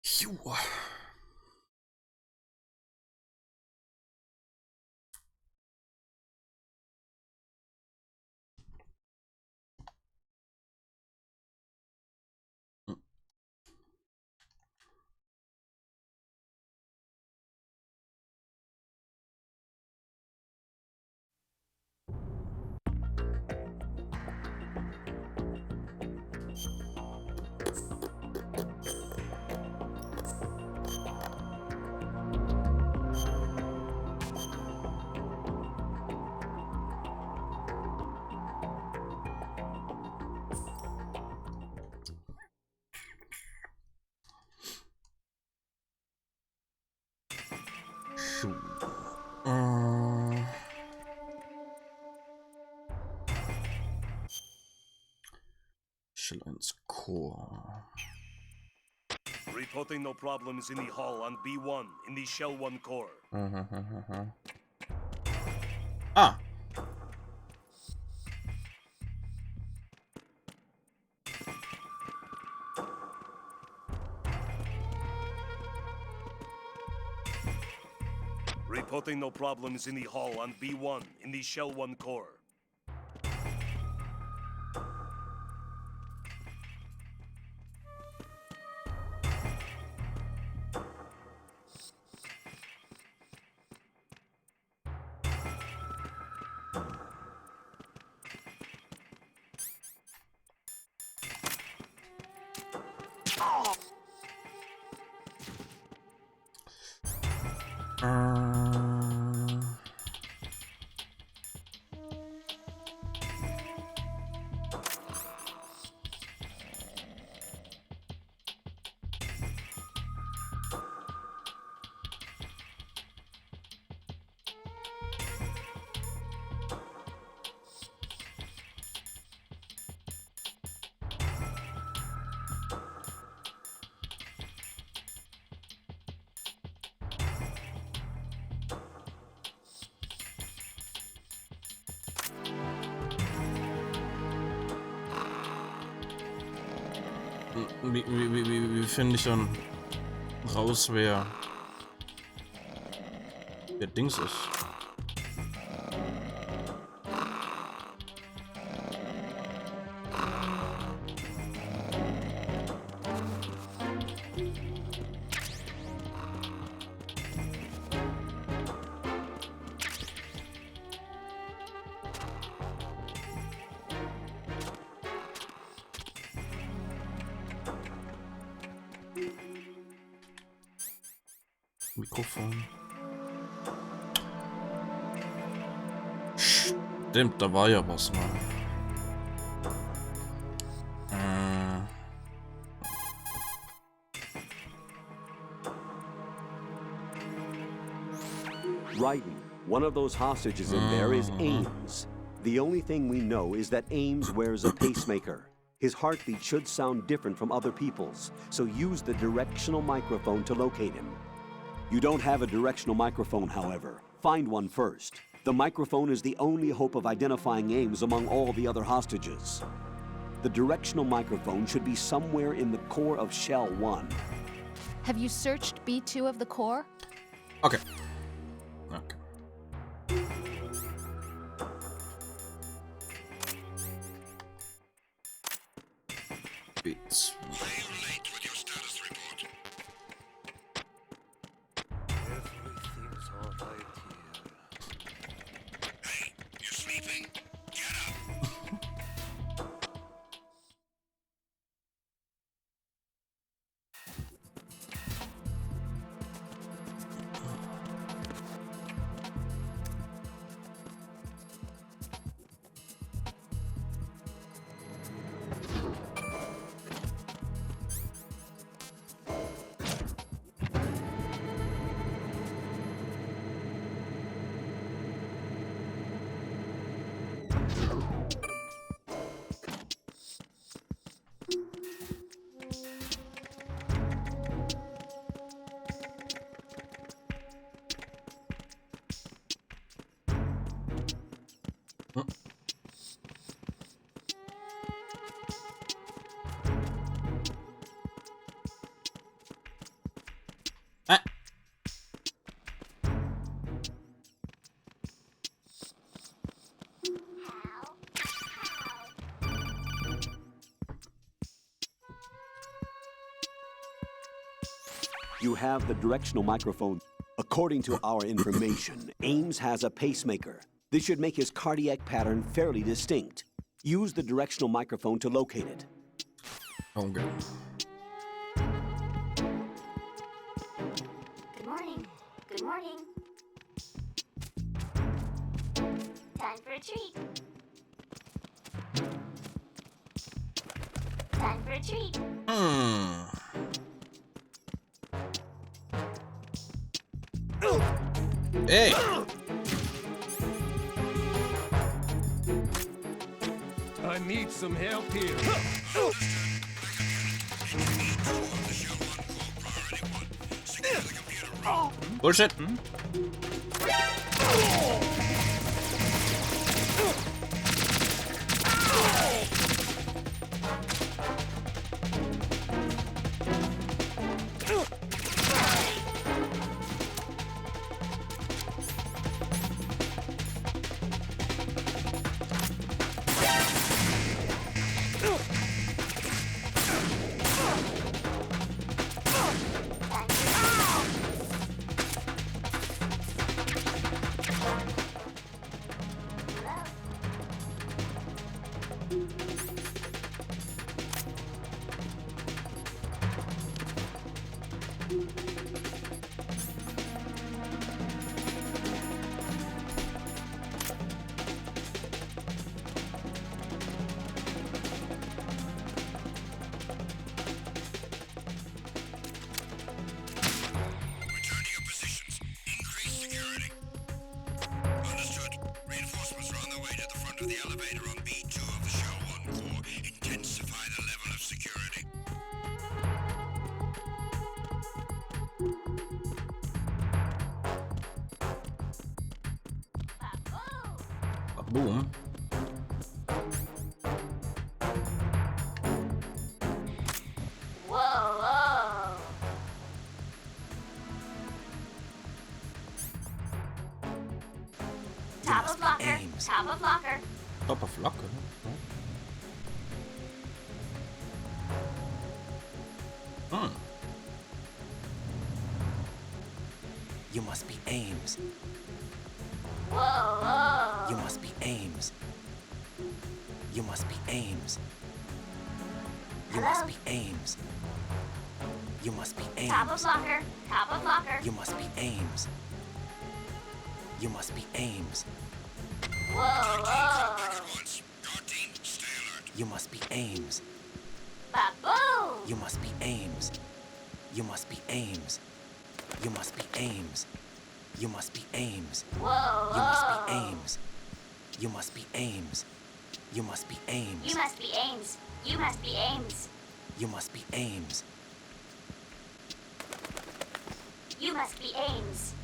Jo. Shell 1 Core. Reporting no problems in the hall on B1 in the Shell 1 core. Ah. Reporting no problems in the hall on B1 in the Shell 1 core. Wie finde ich dann raus, wer Dings ist? Mikrofon. Stimmt, da war ja was mal. Writing. One of those hostages in there is Ames. The only thing we know is that Ames wears a pacemaker. His heartbeat should sound different from other people's, so use the directional microphone to locate him. You don't have a directional microphone, however. Find one first. The microphone is the only hope of identifying Ames among all the other hostages. The directional microphone should be somewhere in the core of Shell 1. Have you searched B2 of the core? Okay. Beats. Everything's all right here. Hey, you sleeping? Get up! You have the directional microphone. According to our information, Ames has a pacemaker. This should make his cardiac pattern fairly distinct. Use the directional microphone to locate it. Okay. Good morning. Good morning. Time for a treat. Time for a treat. Hey! I need some help here. Bullshit! The elevator on B2 of the Shell 1 core. Intensify the level of security. Boom. Whoa. Top of locker. Top of locker. Top of locker. You must be Ames. Whoa. You must be Ames. You must be Ames. You must be Ames. You must be Ames. Top of locker. Top of locker. You must be Ames. You must be Ames. Whoa. Once. Guard team, stay alert. You must be Ames. Baboo. You must be Ames. You must be Ames. You must be Ames. You must be Ames. Whoa. You must be Ames. You must be Ames. You must be Ames. You must be Ames. You must be Ames. You must be Ames. You must be Ames.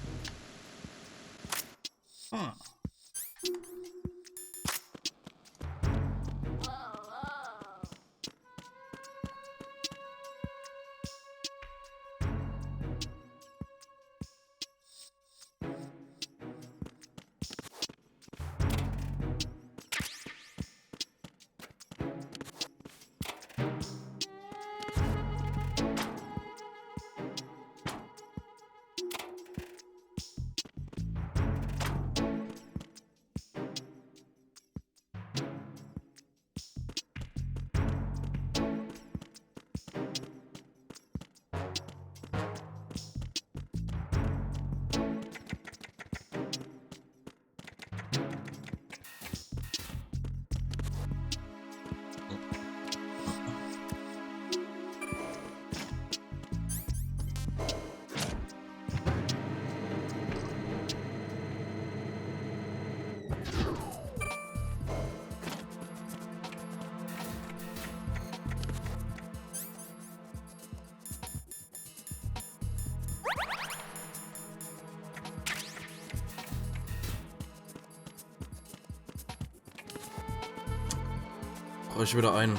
Brauche ich wieder einen.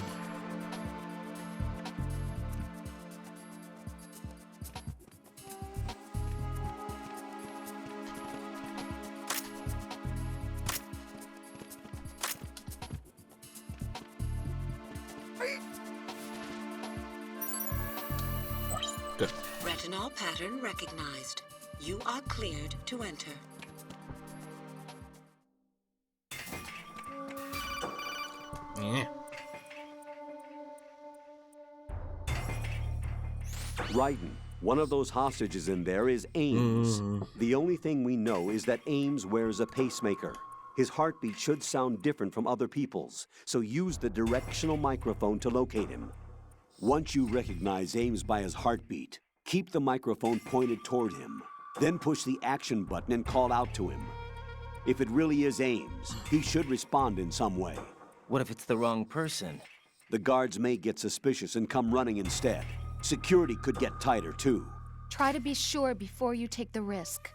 Good. Retinol pattern recognized. You are cleared to enter. Yeah. Ryden, one of those hostages in there is Ames. The only thing we know is that Ames wears a pacemaker. His heartbeat should sound different from other people's, so use the directional microphone to locate him. Once you recognize Ames by his heartbeat, keep the microphone pointed toward him. Then push the action button and call out to him. If it really is Ames, he should respond in some way. What if it's the wrong person? The guards may get suspicious and come running instead. Security could get tighter, too. Try to be sure before you take the risk.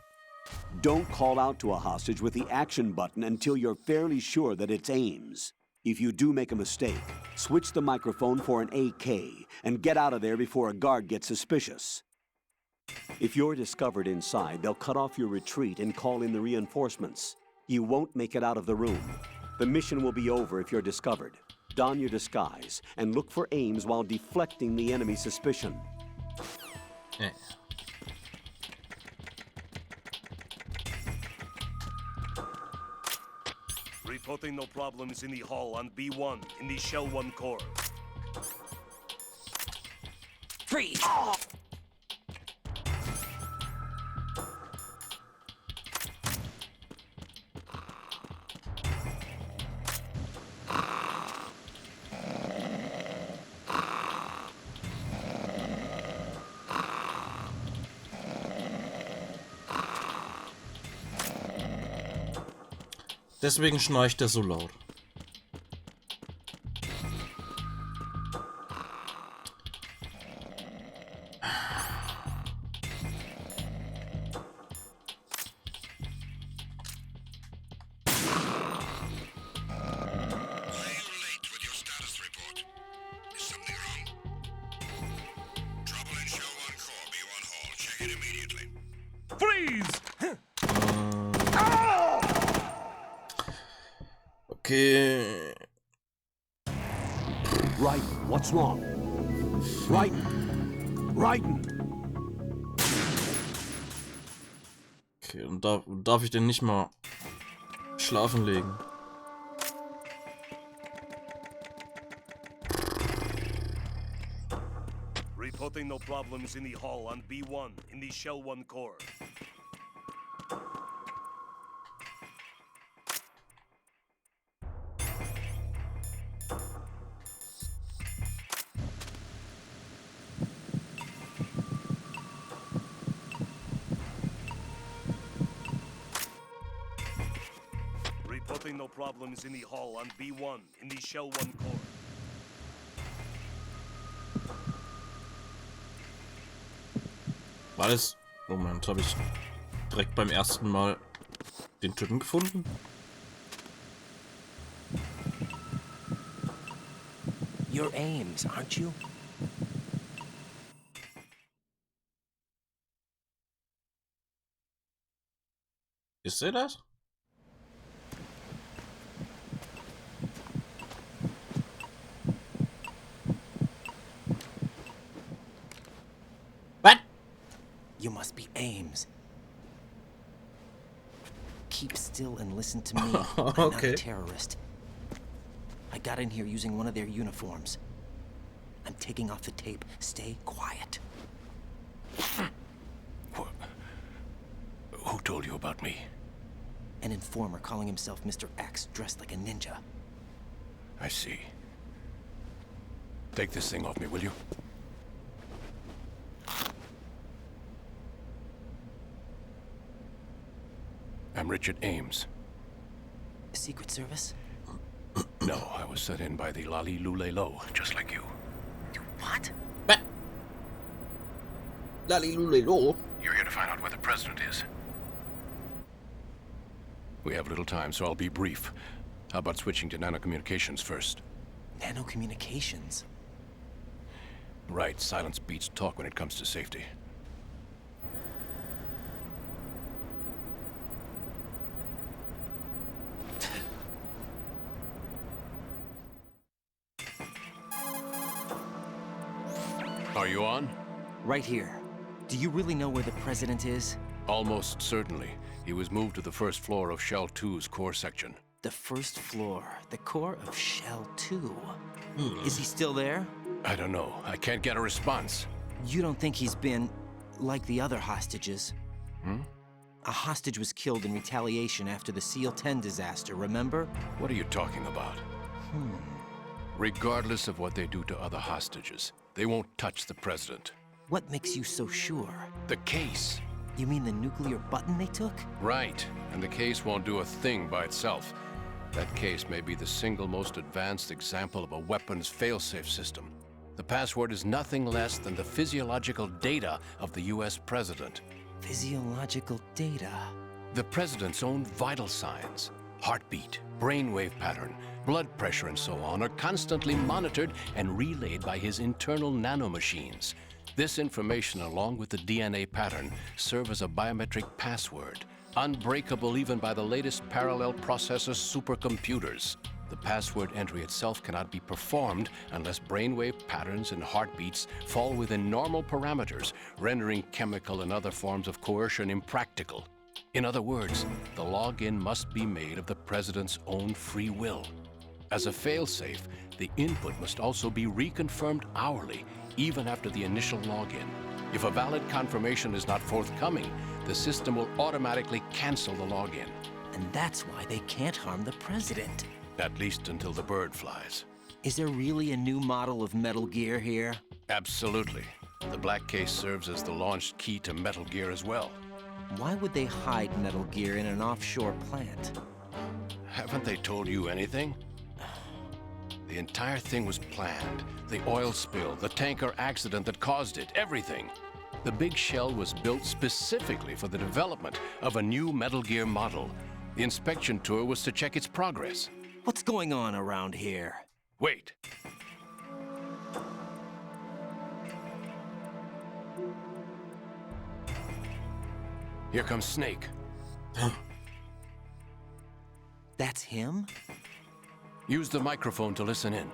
Don't call out to a hostage with the action button until you're fairly sure that it's Ames. If you do make a mistake, switch the microphone for an AK and get out of there before a guard gets suspicious. If you're discovered inside, they'll cut off your retreat and call in the reinforcements. You won't make it out of the room. The mission will be over if you're discovered. Don your disguise and look for Ames while deflecting the enemy's suspicion. Yeah. Reporting no problems in the hall on B1 in the Shell 1 core. Freeze! Deswegen schnarcht er so laut. Okay. Ryden, what's wrong? Ryden! Ryden! Okay, und darf ich denn nicht mal schlafen legen? Reporting no problems in the hall on B1 in the Shell 1 core. Reporting no problems in the hall on B1 in the Shell 1 core. War das... Moment, habe ich direkt beim ersten Mal den Typen gefunden? You're Ames, aren't you? Ist er das? What? You must be Ames. Keep still and listen to me. I'm not Okay. a terrorist. I got in here using one of their uniforms. I'm taking off the tape. Stay quiet. Who told you about me? An informer calling himself Mr. X, dressed like a ninja. I see. Take this thing off me, will you? I'm Richard Ames. Secret Service? No, I was set in by the Lali Lule Lo, just like you. You what? Lalilulelo. You're here to find out where the president is. We have little time, so I'll be brief. How about switching to nanocommunications first? Nanocommunications? Right, silence beats talk when it comes to safety. Are you on? Right here. Do you really know where the president is? Almost certainly. He was moved to the first floor of Shell 2's core section. The first floor, the core of Shell 2. Is he still there? I don't know. I can't get a response. You don't think he's been like the other hostages? A hostage was killed in retaliation after the SEAL 10 disaster, remember? What are you talking about? Regardless of what they do to other hostages, they won't touch the president. What makes you so sure? The case. You mean the nuclear button they took? Right. And the case won't do a thing by itself. That case may be the single most advanced example of a weapons failsafe system. The password is nothing less than the physiological data of the US president. Physiological data? The president's own vital signs, heartbeat, brainwave pattern, blood pressure, and so on, are constantly monitored and relayed by his internal nanomachines. This information, along with the DNA pattern, serve as a biometric password, unbreakable even by the latest parallel processor supercomputers. The password entry itself cannot be performed unless brainwave patterns and heartbeats fall within normal parameters, rendering chemical and other forms of coercion impractical. In other words, the login must be made of the president's own free will. As a failsafe, the input must also be reconfirmed hourly, even after the initial login. If a valid confirmation is not forthcoming, the system will automatically cancel the login. And that's why they can't harm the president. At least until the bird flies. Is there really a new model of Metal Gear here? Absolutely. The black case serves as the launch key to Metal Gear as well. Why would they hide Metal Gear in an offshore plant? Haven't they told you anything? The entire thing was planned. The oil spill, the tanker accident that caused it, everything. The big shell was built specifically for the development of a new Metal Gear model. The inspection tour was to check its progress. What's going on around here? Wait. Here comes Snake. That's him? Use the microphone to listen in.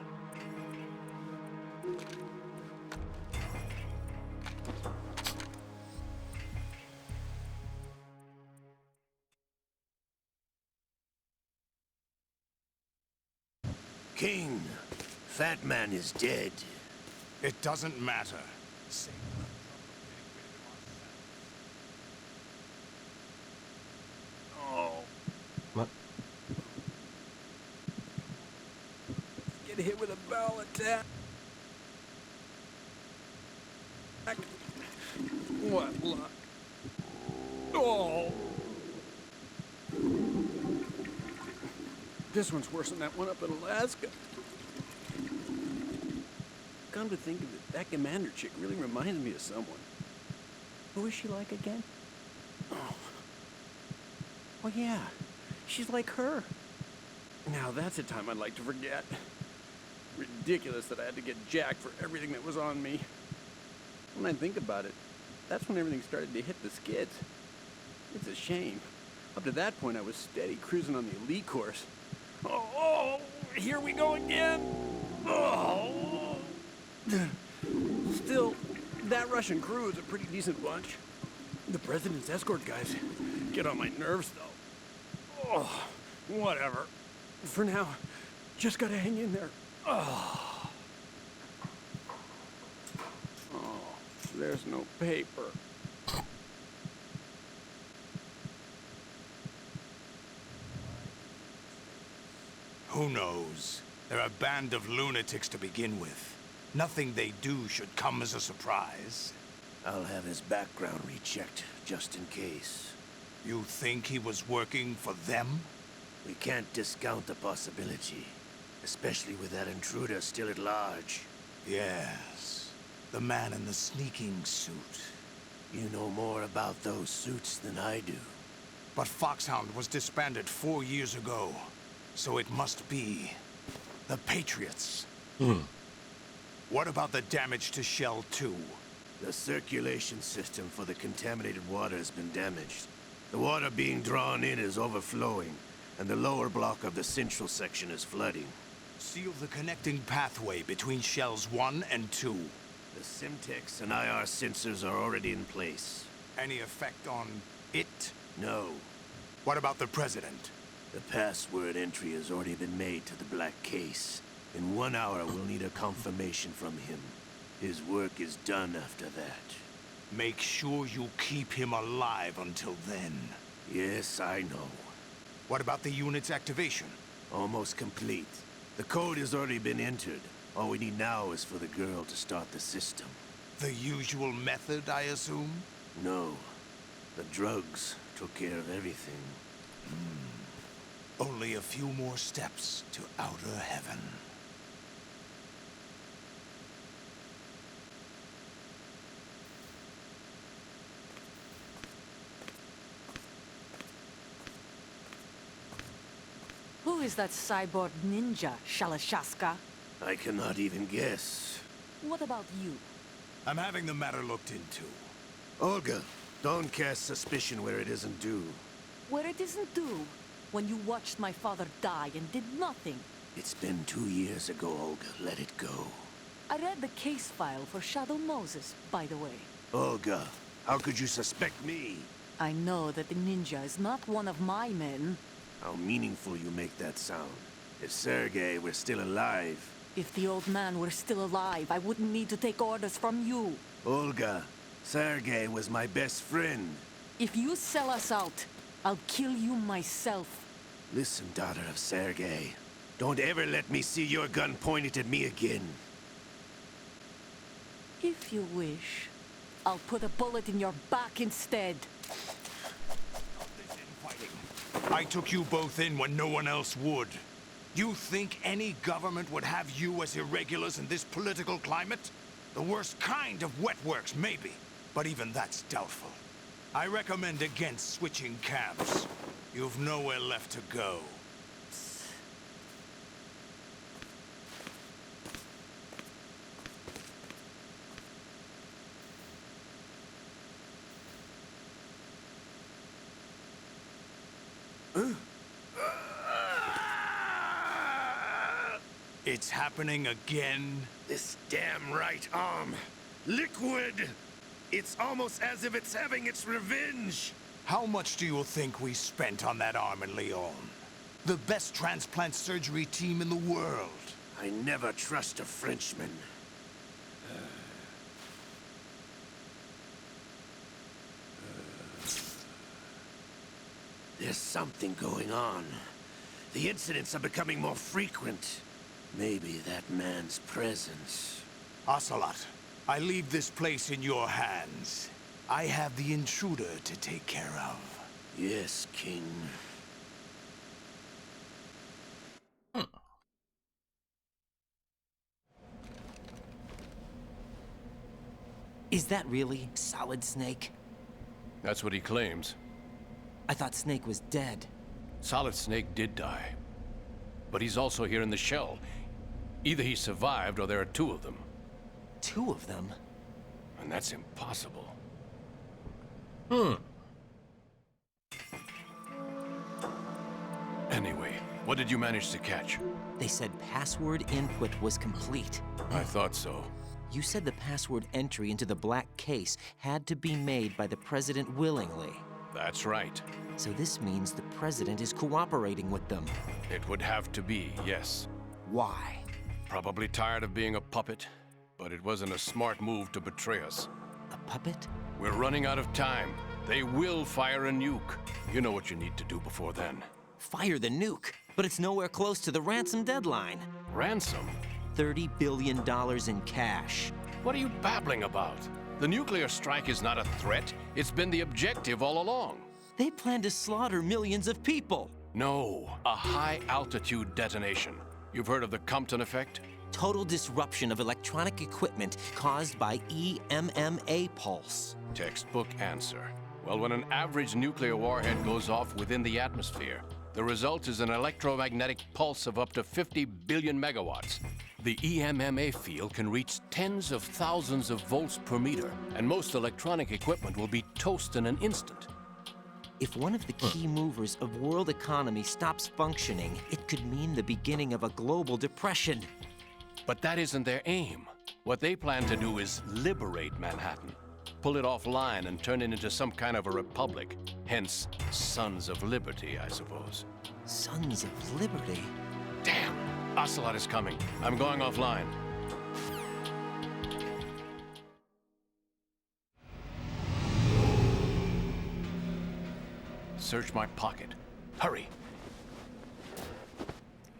King, Fat Man is dead. It doesn't matter. What? Get hit with a barrel attack. What luck? Oh! This one's worse than that one up in Alaska. Come to think of it, that commander chick really reminds me of someone. Who is she like again? Oh yeah, she's like her. Now that's a time I'd like to forget. Ridiculous that I had to get jacked for everything that was on me. When I think about it, that's when everything started to hit the skids. It's a shame. Up to that point, I was steady cruising on the elite course. Oh, here we go again. Oh. Still, that Russian crew is a pretty decent bunch. The president's escort guys get on my nerves, though. Oh, whatever. For now, just gotta hang in there. Oh, there's no paper. Who knows? They're a band of lunatics to begin with. Nothing they do should come as a surprise. I'll have his background rechecked, just in case. You think he was working for them? We can't discount the possibility, especially with that intruder still at large. Yes. The man in the sneaking suit. You know more about those suits than I do. But Foxhound was disbanded 4 years ago. So it must be the Patriots. What about the damage to Shell 2? The circulation system for the contaminated water has been damaged. The water being drawn in is overflowing, and the lower block of the central section is flooding. Seal the connecting pathway between Shells 1 and 2. The Simtex and IR sensors are already in place. Any effect on it? No. What about the president? The password entry has already been made to the black case. In 1 hour, we'll need a confirmation from him. His work is done after that. Make sure you keep him alive until then. Yes, I know. What about the unit's activation? Almost complete. The code has already been entered. All we need now is for the girl to start the system. The usual method, I assume? No. The drugs took care of everything. Only a few more steps to outer heaven. Who is that cyborg ninja, Shalashaska? I cannot even guess. What about you? I'm having the matter looked into. Olga, don't cast suspicion where it isn't due. Where it isn't due, when you watched my father die and did nothing. It's been 2 years ago, Olga. Let it go. I read the case file for Shadow Moses, by the way. Olga, how could you suspect me? I know that the ninja is not one of my men. How meaningful you make that sound. If Sergei were still alive... If the old man were still alive, I wouldn't need to take orders from you. Olga, Sergei was my best friend. If you sell us out, I'll kill you myself. Listen, daughter of Sergei. Don't ever let me see your gun pointed at me again. If you wish, I'll put a bullet in your back instead. I took you both in when no one else would. You think any government would have you as irregulars in this political climate? The worst kind of wet works, maybe. But even that's doubtful. I recommend against switching camps. You've nowhere left to go. It's happening again? This damn right arm. Liquid! It's almost as if it's having its revenge. How much do you think we spent on that arm in Lyon? The best transplant surgery team in the world. I never trust a Frenchman. There's something going on. The incidents are becoming more frequent. Maybe that man's presence. Ocelot, I leave this place in your hands. I have the intruder to take care of. Yes, King. Is that really Solid Snake? That's what he claims. I thought Snake was dead. Solid Snake did die. But he's also here in the shell. Either he survived or there are two of them. Two of them? And that's impossible. Anyway, what did you manage to catch? They said password input was complete. I thought so. You said the password entry into the black case had to be made by the president willingly. That's right. So this means the president is cooperating with them. It would have to be, yes. Why? Probably tired of being a puppet, but it wasn't a smart move to betray us. A puppet? We're running out of time. They will fire a nuke. You know what you need to do before then. Fire the nuke, but it's nowhere close to the ransom deadline. Ransom? $30 billion in cash. What are you babbling about? The nuclear strike is not a threat. It's been the objective all along. They plan to slaughter millions of people. No, a high-altitude detonation. You've heard of the Compton effect? Total disruption of electronic equipment caused by EMMA pulse. Textbook answer. Well, when an average nuclear warhead goes off within the atmosphere, the result is an electromagnetic pulse of up to 50 billion megawatts. The EMMA field can reach tens of thousands of volts per meter, and most electronic equipment will be toast in an instant. If one of the key movers of world economy stops functioning, it could mean the beginning of a global depression. But that isn't their aim. What they plan to do is liberate Manhattan, pull it offline and turn it into some kind of a republic. Hence, Sons of Liberty, I suppose. Sons of Liberty? Damn! Ocelot is coming. I'm going offline. Search my pocket. Hurry!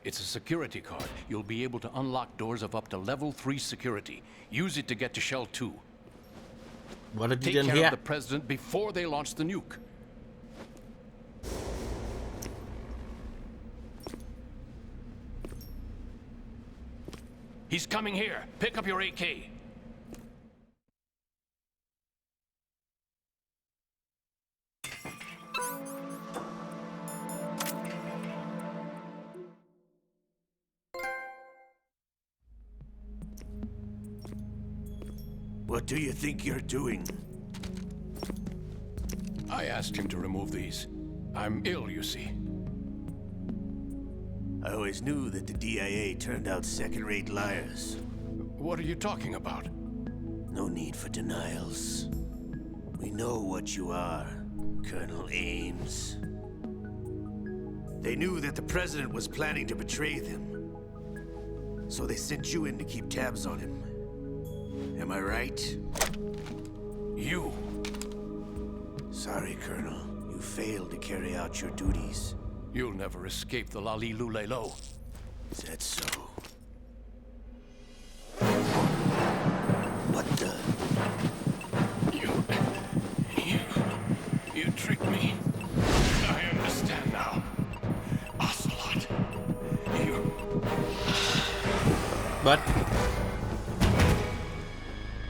It's a security card. You'll be able to unlock doors of up to level 3 security. Use it to get to Shell 2. What did Take you care hear? of the president before they launch the nuke. He's coming here. Pick up your AK. What do you think you're doing? I asked him to remove these. I'm ill, you see. I always knew that the DIA turned out second-rate liars. What are you talking about? No need for denials. We know what you are, Colonel Ames. They knew that the president was planning to betray them. So they sent you in to keep tabs on him. Am I right? You. Sorry, Colonel. You failed to carry out your duties. You'll never escape the Lali-Lulelo. Is that so? What the? You tricked me. I understand now. Ocelot. You... What?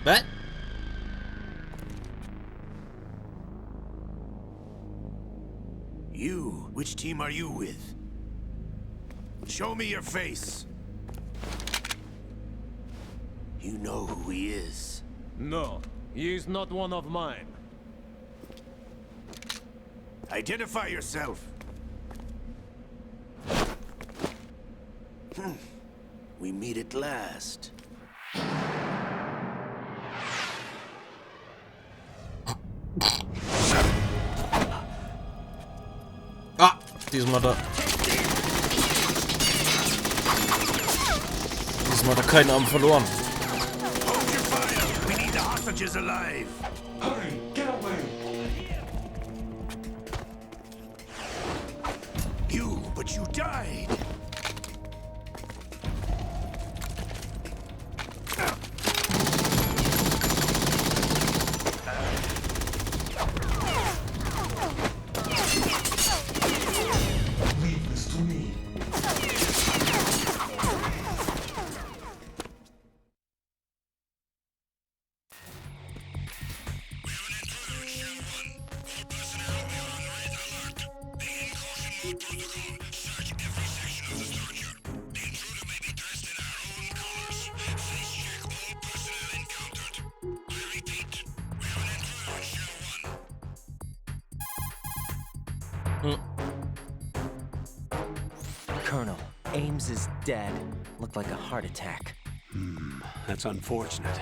What? You? Which team are you with? Show me your face. You know who he is. No, he is not one of mine. Identify yourself. We meet at last. Ah, diesmal hat er keinen Arm verloren. Hold your fire. We need the hostages alive. Hurry, get away. But you died. Leave this to me. Colonel, Ames is dead. Looked like a heart attack. That's unfortunate.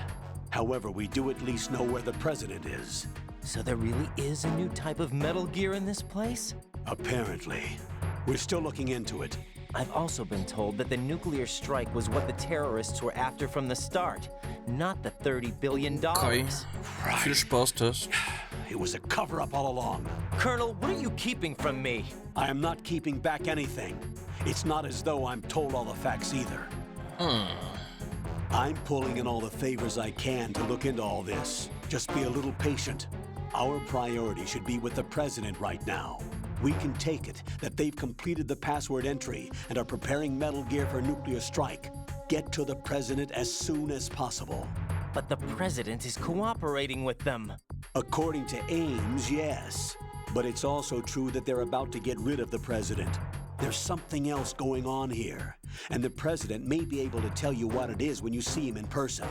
However, we do at least know where the president is. So there really is a new type of Metal Gear in this place? Apparently. We're still looking into it. I've also been told that the nuclear strike was what the terrorists were after from the start, not the $30 billion. Okay. Viel Spaß, Test. It was a cover-up all along. Colonel, what are you keeping from me? I am not keeping back anything. It's not as though I'm told all the facts either. I'm pulling in all the favors I can to look into all this. Just be a little patient. Our priority should be with the president right now. We can take it that they've completed the password entry and are preparing Metal Gear for nuclear strike. Get to the president as soon as possible. But the president is cooperating with them. According to Ames, yes. But it's also true that they're about to get rid of the president. There's something else going on here, and the president may be able to tell you what it is when you see him in person.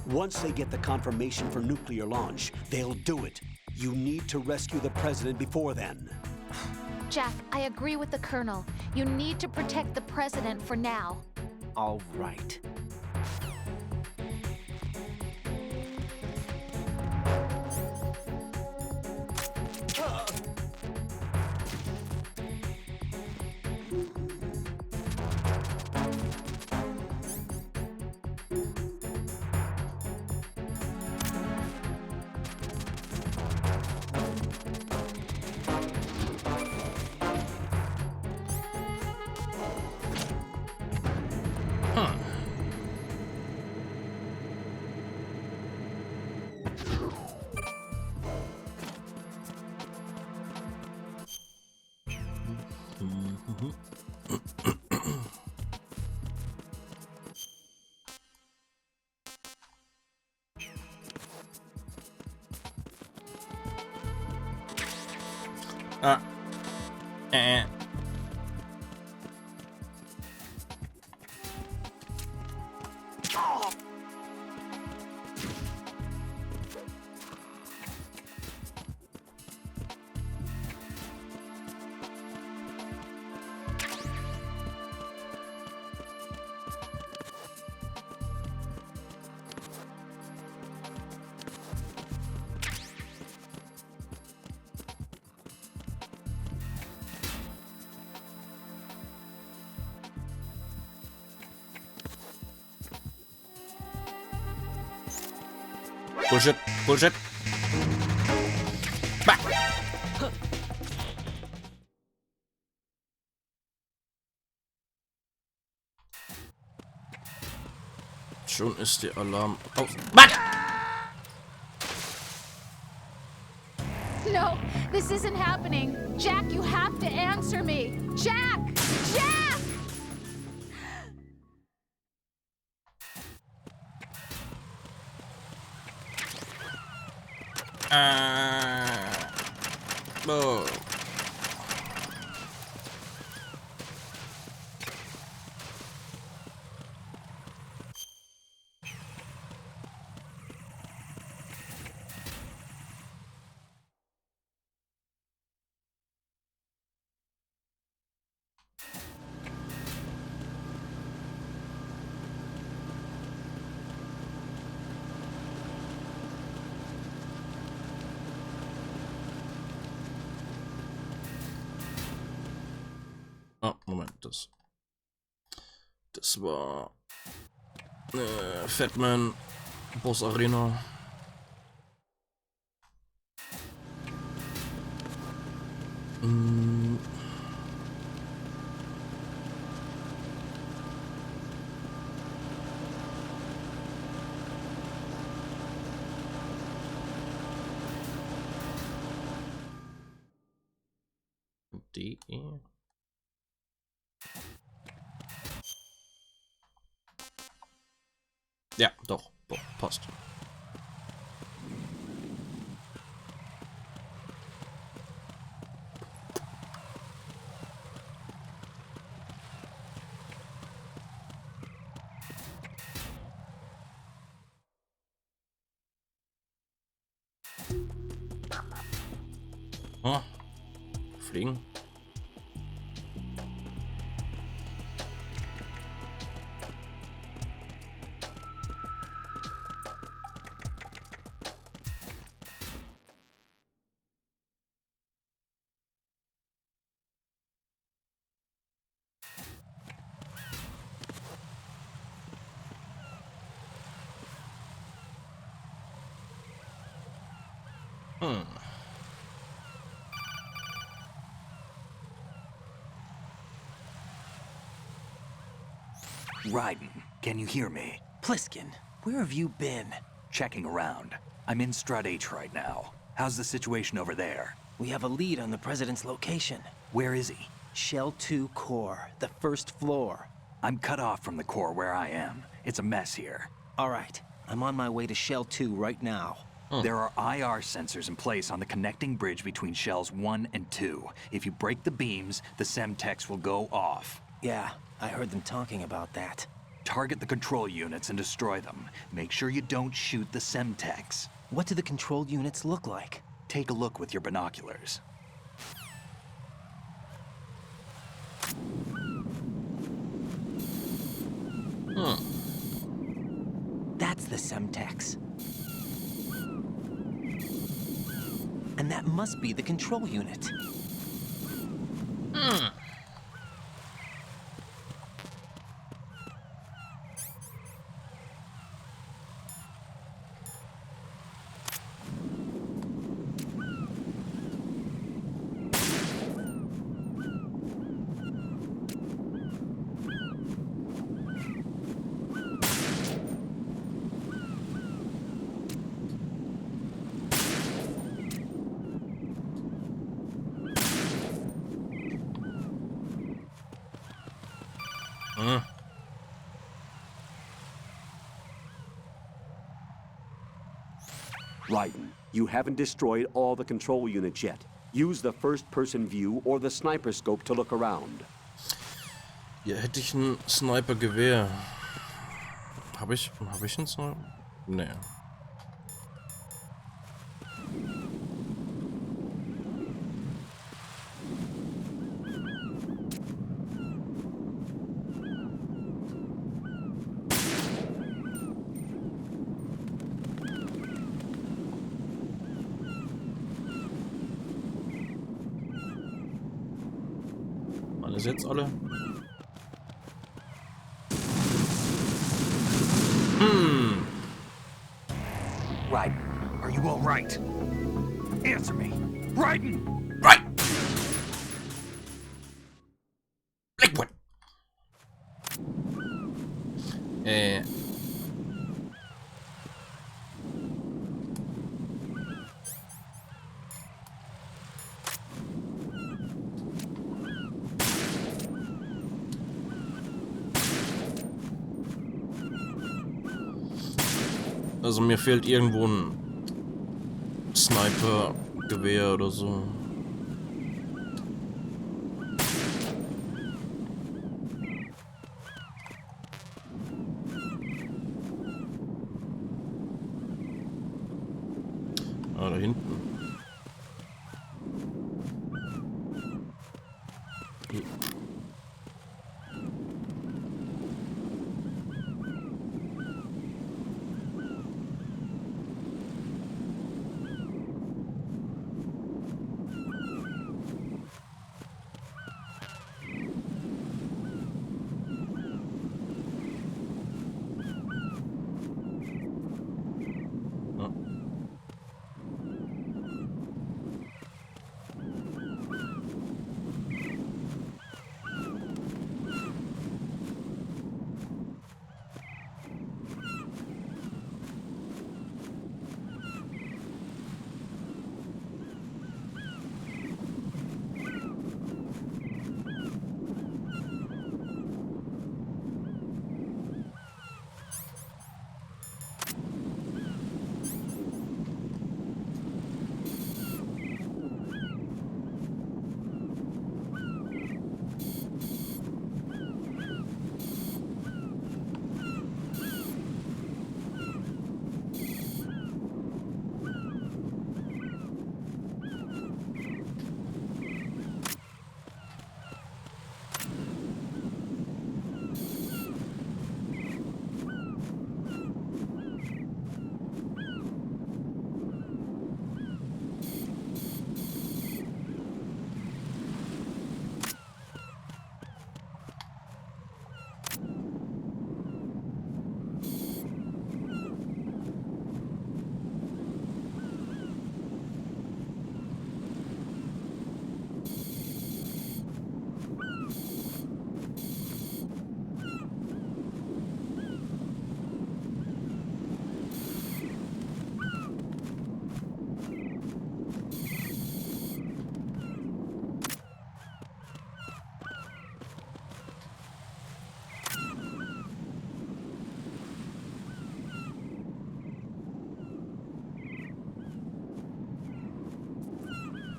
Once they get the confirmation for nuclear launch, they'll do it. You need to rescue the president before then. Jack, I agree with the Colonel. You need to protect the president for now. All right. Bullshit, Bullshit. Bah. Schon ist der Alarm aus. Mann! No, this isn't happening. Jack, you have to answer me. Jack! Jack! Oh. Oh, Moment, das war Fatman Boss Arena. Die. Ja, doch, passt. Oh, fliegen. Ryden, can you hear me? Pliskin, where have you been? Checking around. I'm in Strut H right now. How's the situation over there? We have a lead on the president's location. Where is he? Shell 2 core, the first floor. I'm cut off from the core where I am. It's a mess here. All right, I'm on my way to Shell 2 right now. There are IR sensors in place on the connecting bridge between Shells 1 and 2. If you break the beams, the Semtex will go off. Yeah, I heard them talking about that. Target the control units and destroy them. Make sure you don't shoot the Semtex. What do the control units look like? Take a look with your binoculars. That's the Semtex. And that must be the control unit. Ryden, you haven't destroyed all the control units yet. Use the first-person view or the sniper scope to look around. Hier hätte ich ein Snipergewehr. Hab ich ein Sniper? Nee. Alles jetzt alle? Raiden, are you all right? Answer me. Raiden! Right! Liquid! Also mir fehlt irgendwo ein Sniper-Gewehr oder so. Ah, da hinten.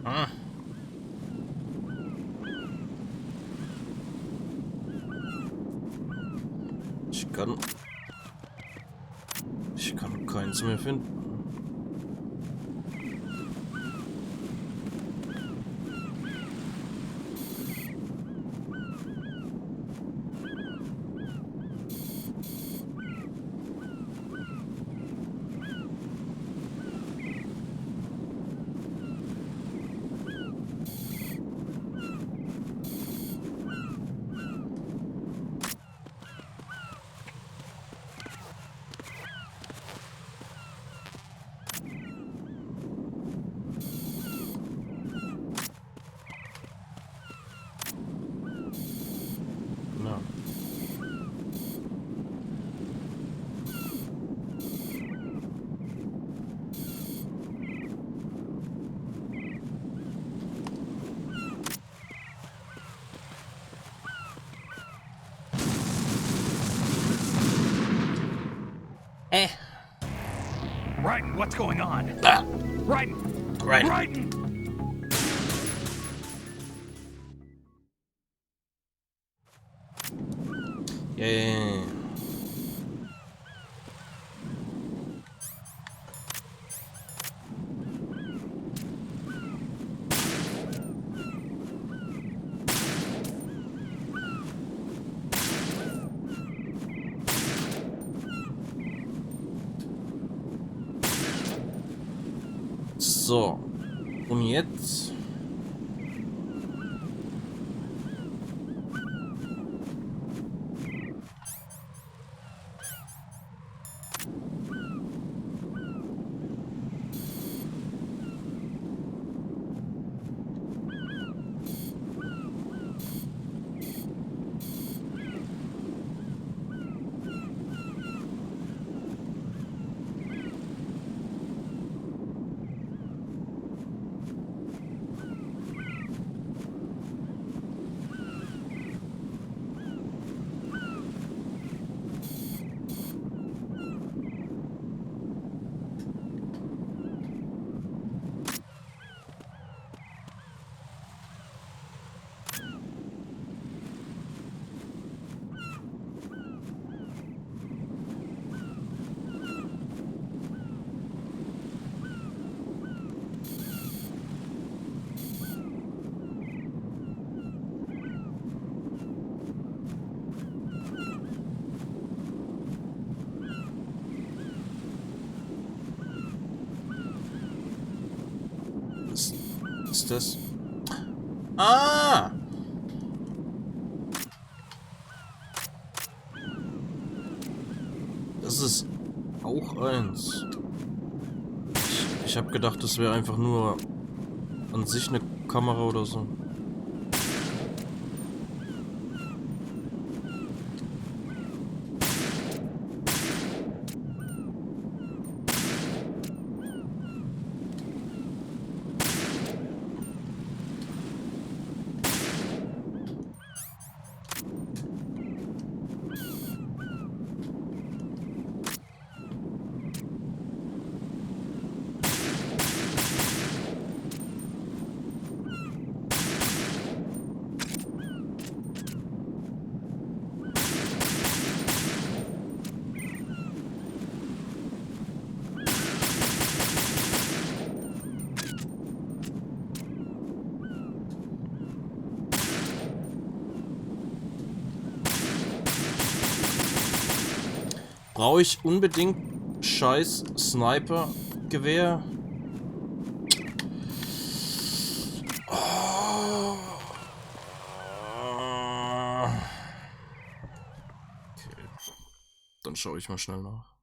Ah. Ich kann keins mehr finden. Raiden, what's going on? Ah. Raiden! Raiden! Raiden! Yay. So, und jetzt ist das? Ah! Das ist auch eins. Ich habe gedacht, das wäre einfach nur an sich eine Kamera oder so. Brauche ich unbedingt scheiß Sniper-Gewehr? Oh. Okay. Dann schaue ich mal schnell nach.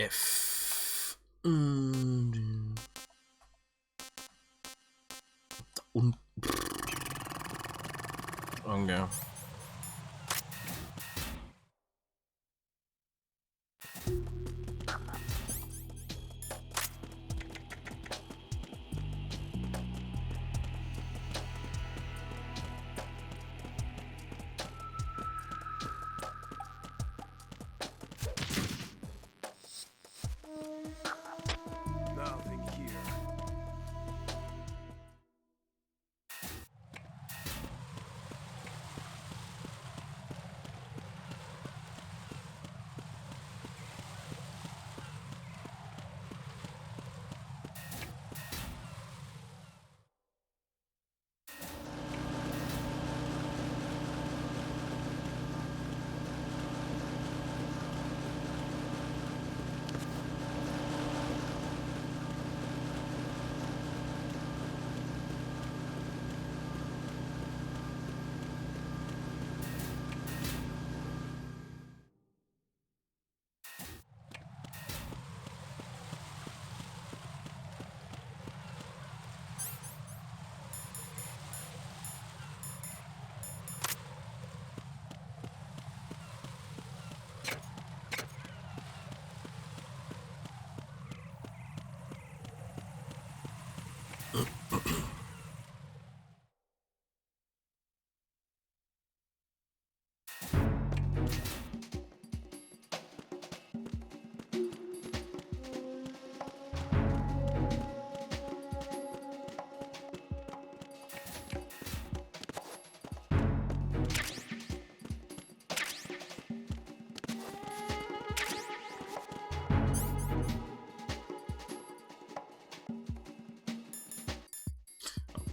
F. Und. Okay. Nothing here.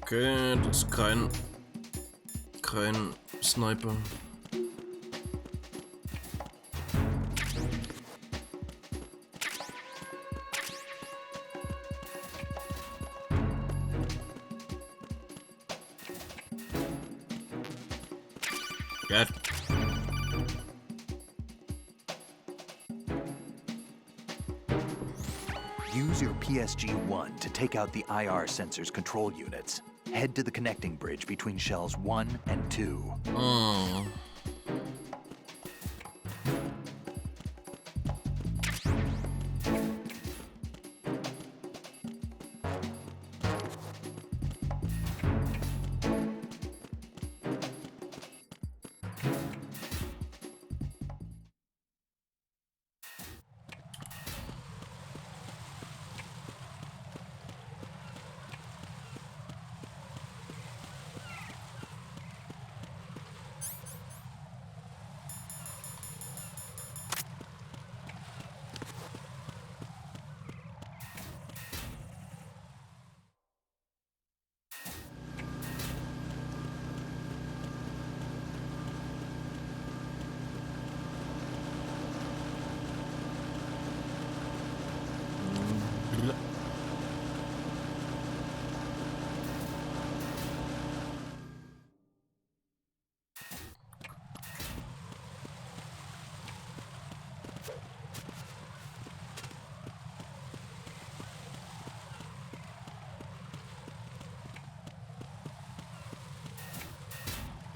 Okay, das ist kein Sniper. Gut. Use your PSG-1 to take out the IR sensor's control units. Head to the connecting bridge between shells 1 and 2. Oh.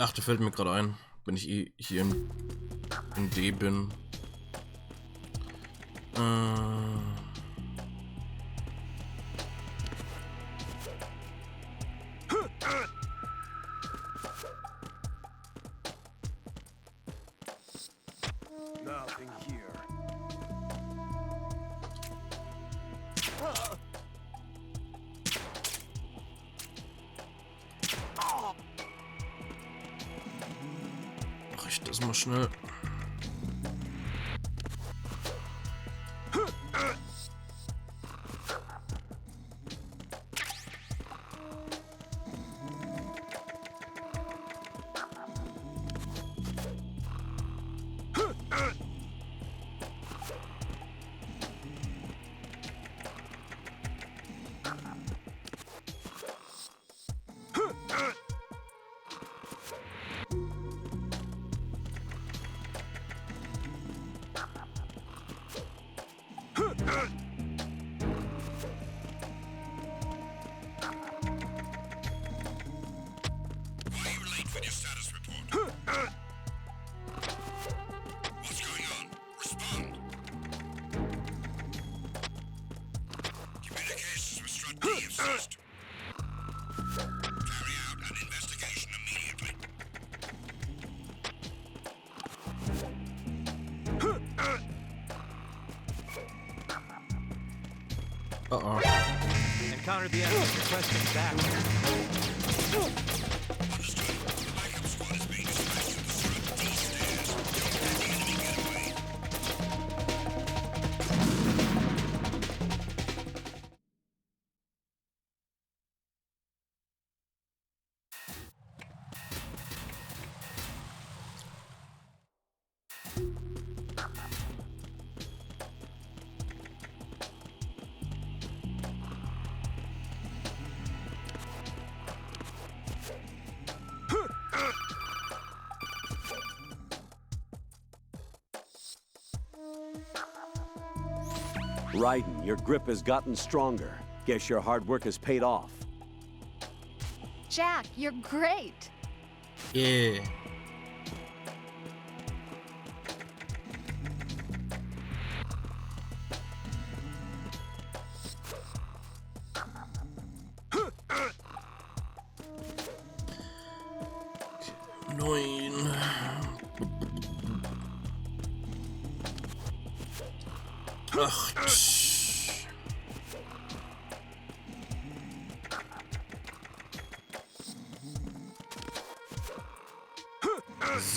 Ach, da fällt mir gerade ein, wenn ich hier in D bin. Nothing here. Mach ich das mal schnell. Uh-oh. Encounter the enemy. Requesting back. Raiden, your grip has gotten stronger. Guess your hard work has paid off. Jack, you're great. Yeah. Neun. Acht.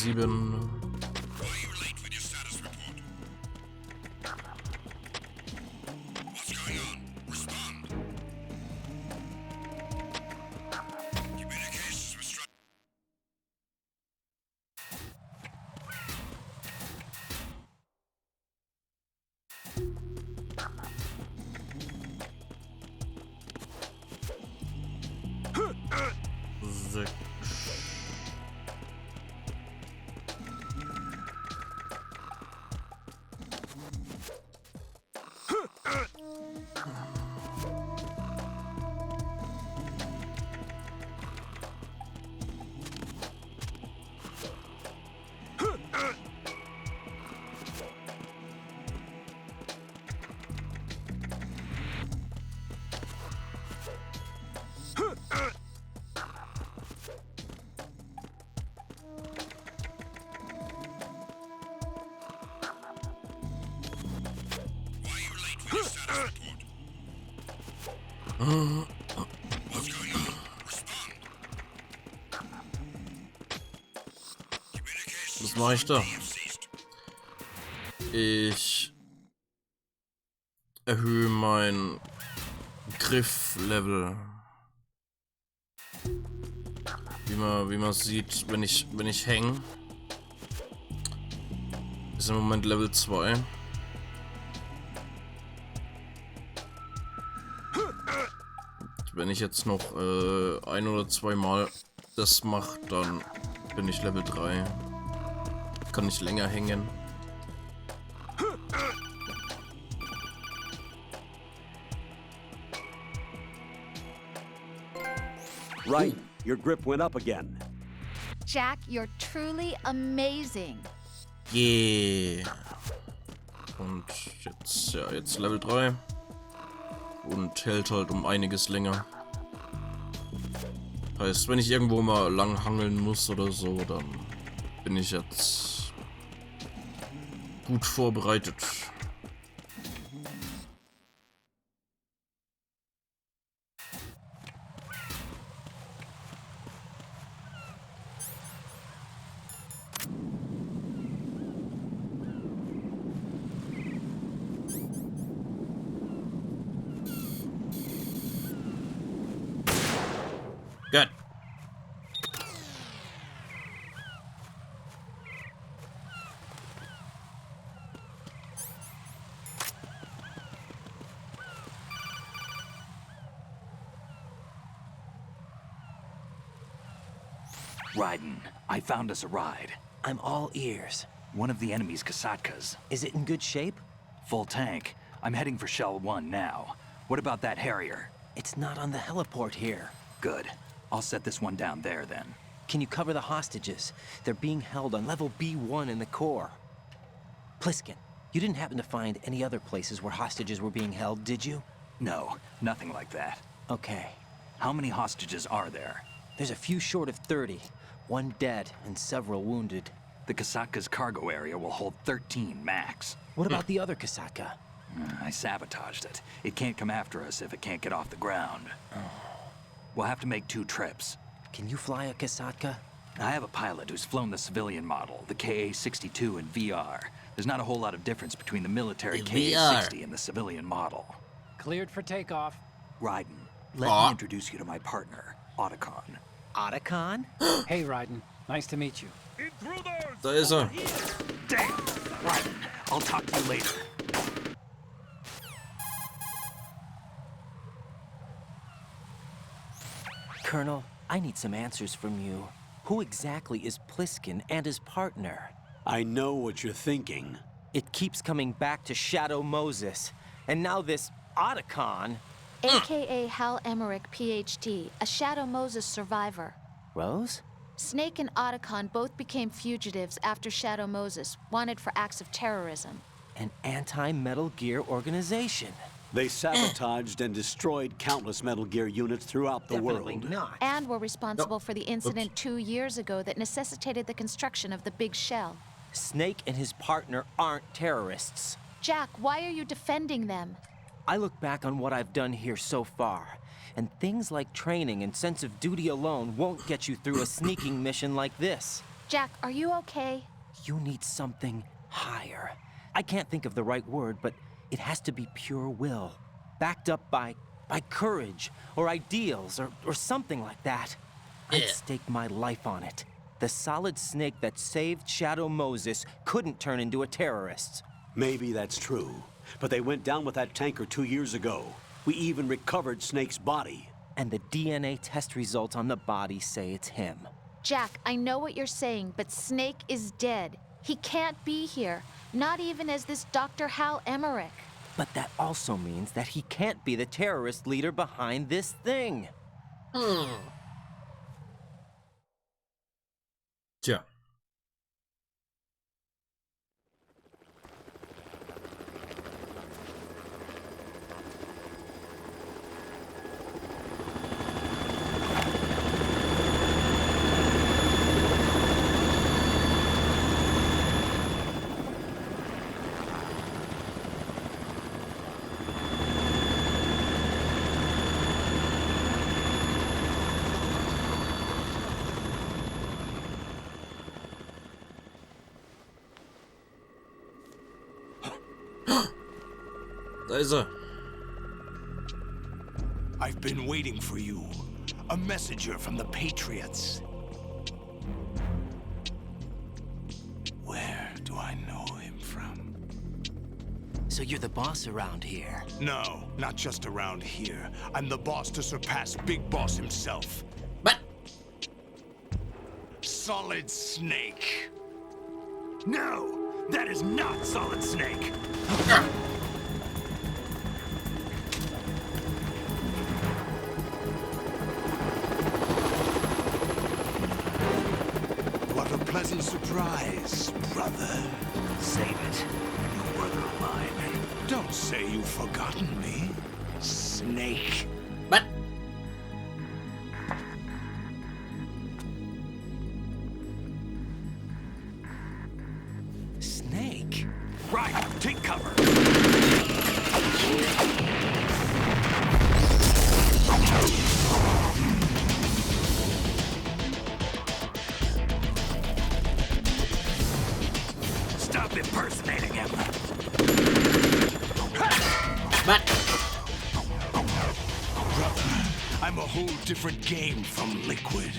7. 6. Was mache ich da? Ich erhöhe mein Grifflevel. Wie man sieht, wenn ich hänge. Ist im Moment Level 2. Wenn ich jetzt noch ein oder zweimal das mache, dann bin ich Level 3. Kann ich länger hängen. Right, your grip went up again. Jack, you're truly amazing. Yeah. Und jetzt, ja, jetzt Level 3. Und hält halt um einiges länger. Heißt, wenn ich irgendwo mal lang hangeln muss oder so, dann bin ich jetzt gut vorbereitet. Gut. Raiden, I found us a ride. I'm all ears. One of the enemy's Kasatkas. Is it in good shape? Full tank. I'm heading for Shell 1 now. What about that Harrier? It's not on the heliport here. Good. I'll set this one down there then. Can you cover the hostages? They're being held on level B1 in the core. Pliskin, you didn't happen to find any other places where hostages were being held, did you? No, nothing like that. Okay. How many hostages are there? There's a few short of 30. One dead and several wounded. The Kasatka's cargo area will hold 13 max. What about the other Kasatka? I sabotaged it. It can't come after us if it can't get off the ground. We'll have to make 2 trips. Can you fly a Kasatka? I have a pilot who's flown the civilian model, the KA-62 in VR. There's not a whole lot of difference between the military KA-60 and the civilian model. Cleared for takeoff. Raiden, let me introduce you to my partner, Otacon. Otacon? Hey, Raiden. Nice to meet you. Da ist er. Damn! Raiden, I'll talk to you later. Colonel, I need some answers from you. Who exactly is Pliskin and his partner? I know what you're thinking. It keeps coming back to Shadow Moses. And now this Otacon. AKA Hal Emmerich, PhD, a Shadow Moses survivor. Rose? Snake and Otacon both became fugitives after Shadow Moses, wanted for acts of terrorism. An anti-Metal Gear organization. They sabotaged and destroyed countless Metal Gear units throughout the world. Not. And were responsible for the incident 2 years ago that necessitated the construction of the Big Shell. Snake and his partner aren't terrorists. Jack, why are you defending them? I look back on what I've done here so far, and things like training and sense of duty alone won't get you through a sneaking mission like this. Jack, are you okay? You need something higher. I can't think of the right word, but it has to be pure will, backed up by courage, or ideals, or something like that. I'd stake my life on it. The solid Snake that saved Shadow Moses couldn't turn into a terrorist. Maybe that's true, but they went down with that tanker 2 years ago. We even recovered Snake's body. and the DNA test results on the body say it's him. Jack, I know what you're saying, but Snake is dead. He can't be here, not even as this Dr. Hal Emmerich. But that also means that he can't be the terrorist leader behind this thing. Tja. Da ist er. I've been waiting for you. A messenger from the Patriots. Where do I know him from? So you're the boss around here? No, not just around here. I'm the boss to surpass Big Boss himself. What? Solid Snake. No, that is not Solid Snake. What a pleasant surprise, brother. Save it. You brother of mine. Don't say you've forgotten me, Snake. What? Snake? Right, take cover. Stop impersonating him. What? Brother, I'm a whole different game from Liquid.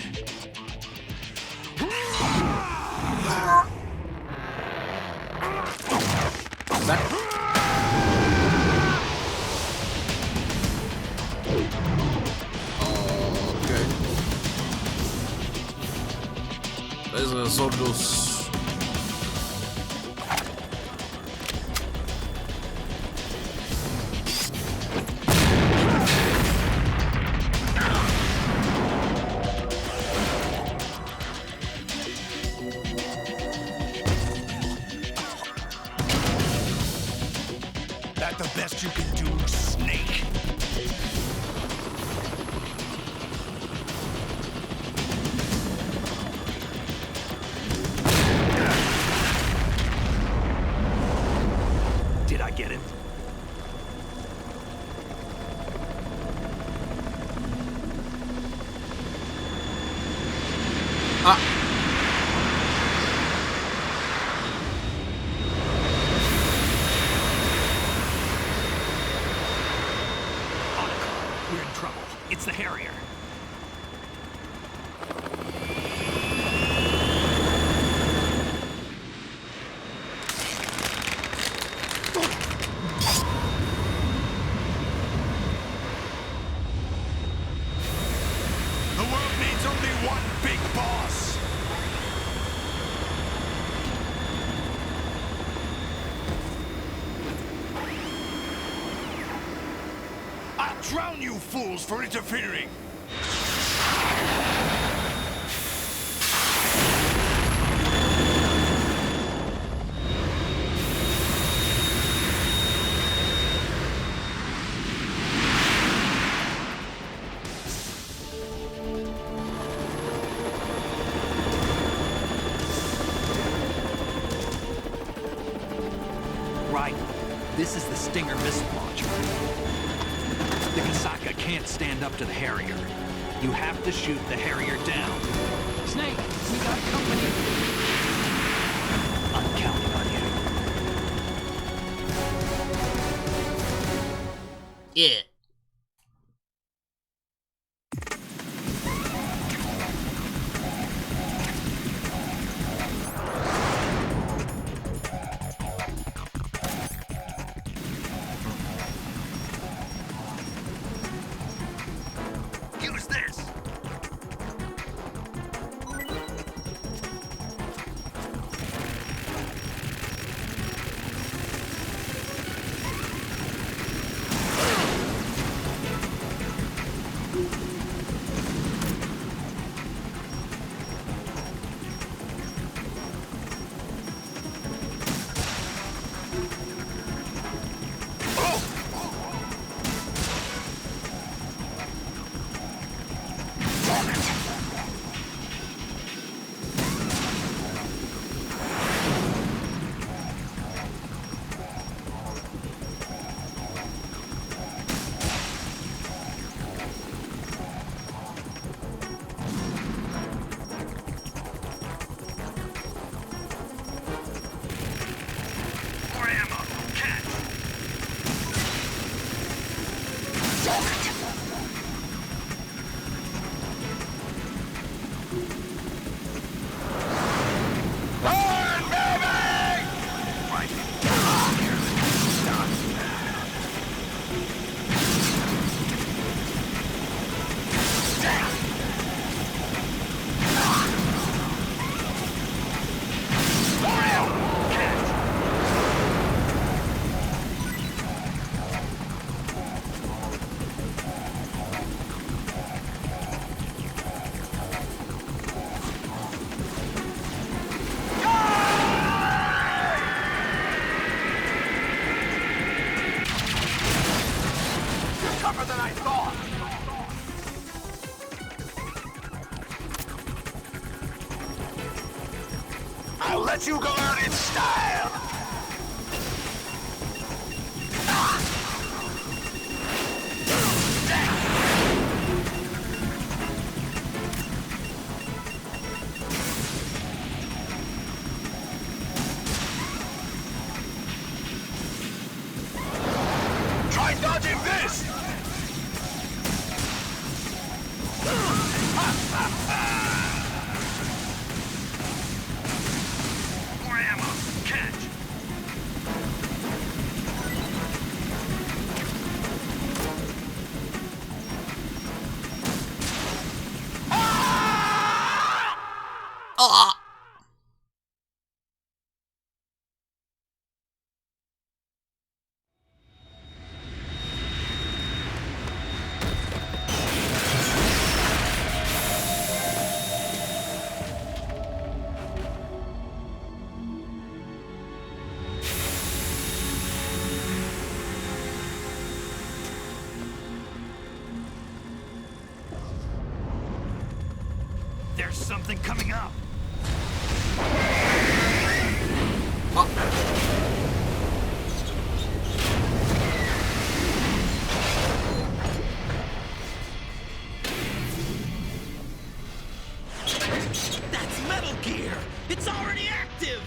Okay. Da ist er so los. That the best you can do, Snake? Did I get it? We're in trouble. It's the Harrier. The world needs only one big boss. I'll drown you fools for interfering. Right. This is the Stinger missile launcher. The Kasaka can't stand up to the Harrier. You have to shoot the Harrier down. Snake, we got company. I'm counting on you. Yeah. let you go out in style! Try dodging this! More ammo. Catch. There's something coming up. That's Metal Gear! It's already active!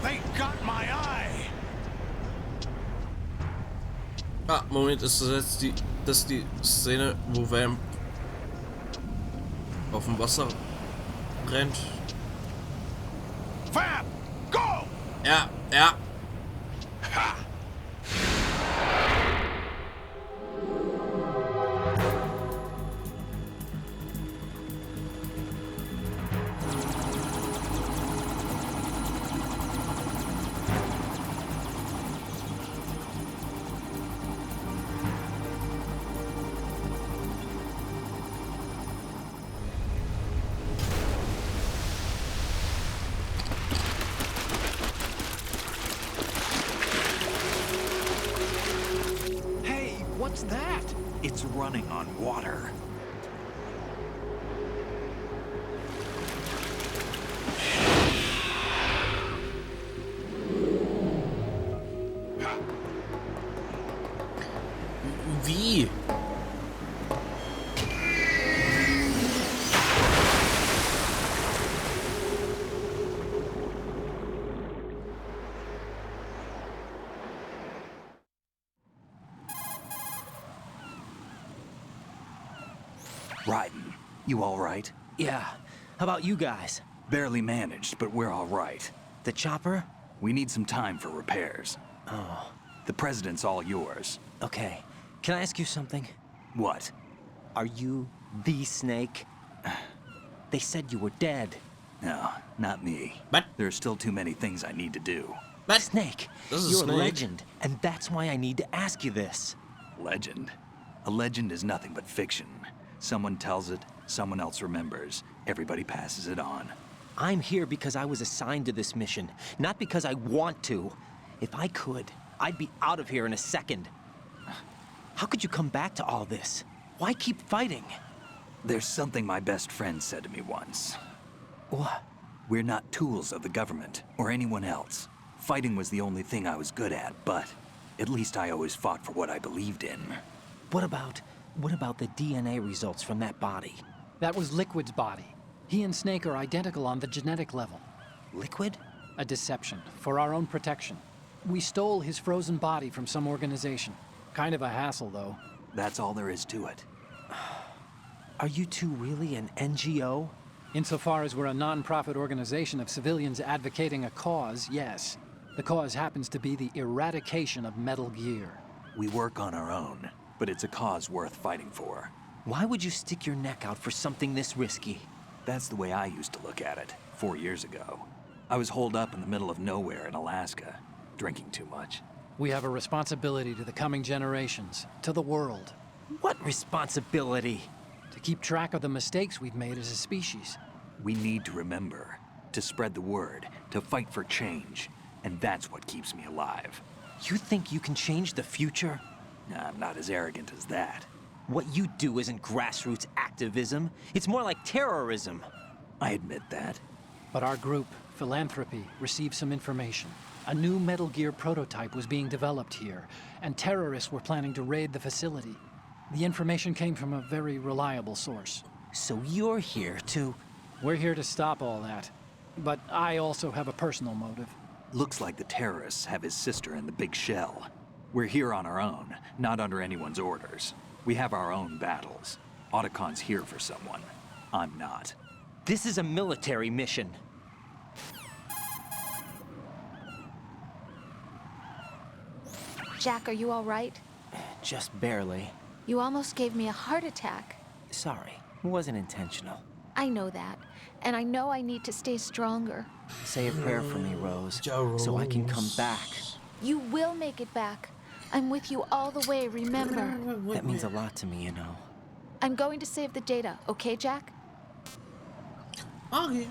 They got my eye! Ah, Moment, ist das jetzt die Szene, wo Vamp auf dem Wasser rennt? Vamp, go! Ja, ja. Ha! What's that? It's running on water. Wie? Ryden, you all right? Yeah. How about you guys? Barely managed, but we're all right. The chopper? We need some time for repairs. Oh. The president's all yours. Okay. Can I ask you something? What? Are you the Snake? They said you were dead. No, not me. But there are still too many things I need to do. But Snake, you're Snake. a legend, and that's why I need to ask you this. Legend? A legend is nothing but fiction. Someone tells it, someone else remembers. Everybody passes it on. I'm here because I was assigned to this mission, not because I want to. If I could, I'd be out of here in a second. How could you come back to all this? Why keep fighting? There's something my best friend said to me once. What? We're not tools of the government or anyone else. Fighting was the only thing I was good at, but at least I always fought for what I believed in. What about the DNA results from that body? That was Liquid's body. He and Snake are identical on the genetic level. Liquid? A deception, for our own protection. We stole his frozen body from some organization. Kind of a hassle, though. That's all there is to it. Are you two really an NGO? Insofar as we're a non-profit organization of civilians advocating a cause, yes. The cause happens to be the eradication of Metal Gear. We work on our own, but it's a cause worth fighting for. Why would you stick your neck out for something this risky? That's the way I used to look at it, 4 years ago. I was holed up in the middle of nowhere in Alaska, drinking too much. We have a responsibility to the coming generations, to the world. What responsibility? To keep track of the mistakes we've made as a species. We need to remember, to spread the word, to fight for change, and that's what keeps me alive. You think you can change the future? Nah, I'm not as arrogant as that. What you do isn't grassroots activism. It's more like terrorism. I admit that. But our group, Philanthropy, received some information. A new Metal Gear prototype was being developed here, and terrorists were planning to raid the facility. The information came from a very reliable source. So you're here to... We're here to stop all that. But I also have a personal motive. Looks like the terrorists have his sister in the big shell. We're here on our own, not under anyone's orders. We have our own battles. Otacon's here for someone. I'm not. This is a military mission. Jack, are you all right? Just barely. You almost gave me a heart attack. Sorry, it wasn't intentional. I know that, and I know I need to stay stronger. Say a prayer for me, Rose, so I can come back. You will make it back. I'm with you all the way, remember? That means a lot to me, you know. I'm going to save the data, okay, Jack? Okay.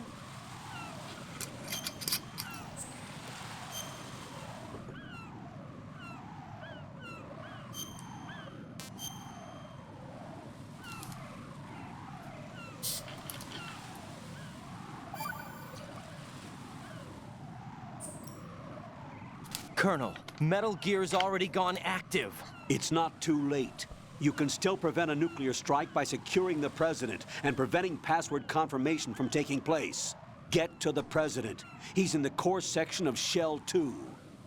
Colonel, Metal Gear's already gone active. It's not too late. You can still prevent a nuclear strike by securing the president and preventing password confirmation from taking place. Get to the president. He's in the core section of Shell 2.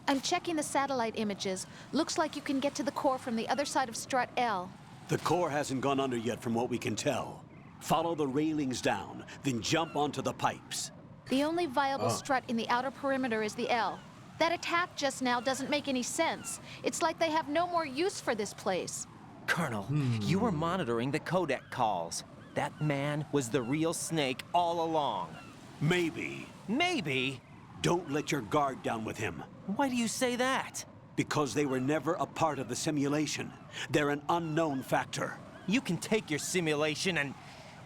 I'm checking the satellite images. Looks like you can get to the core from the other side of Strut L. The core hasn't gone under yet from what we can tell. Follow the railings down, then jump onto the pipes. The only viable strut in the outer perimeter is the L. That attack just now doesn't make any sense. It's like they have no more use for this place. Colonel, you were monitoring the codec calls. That man was the real Snake all along. Maybe. Maybe? Don't let your guard down with him. Why do you say that? Because they were never a part of the simulation. They're an unknown factor. You can take your simulation and...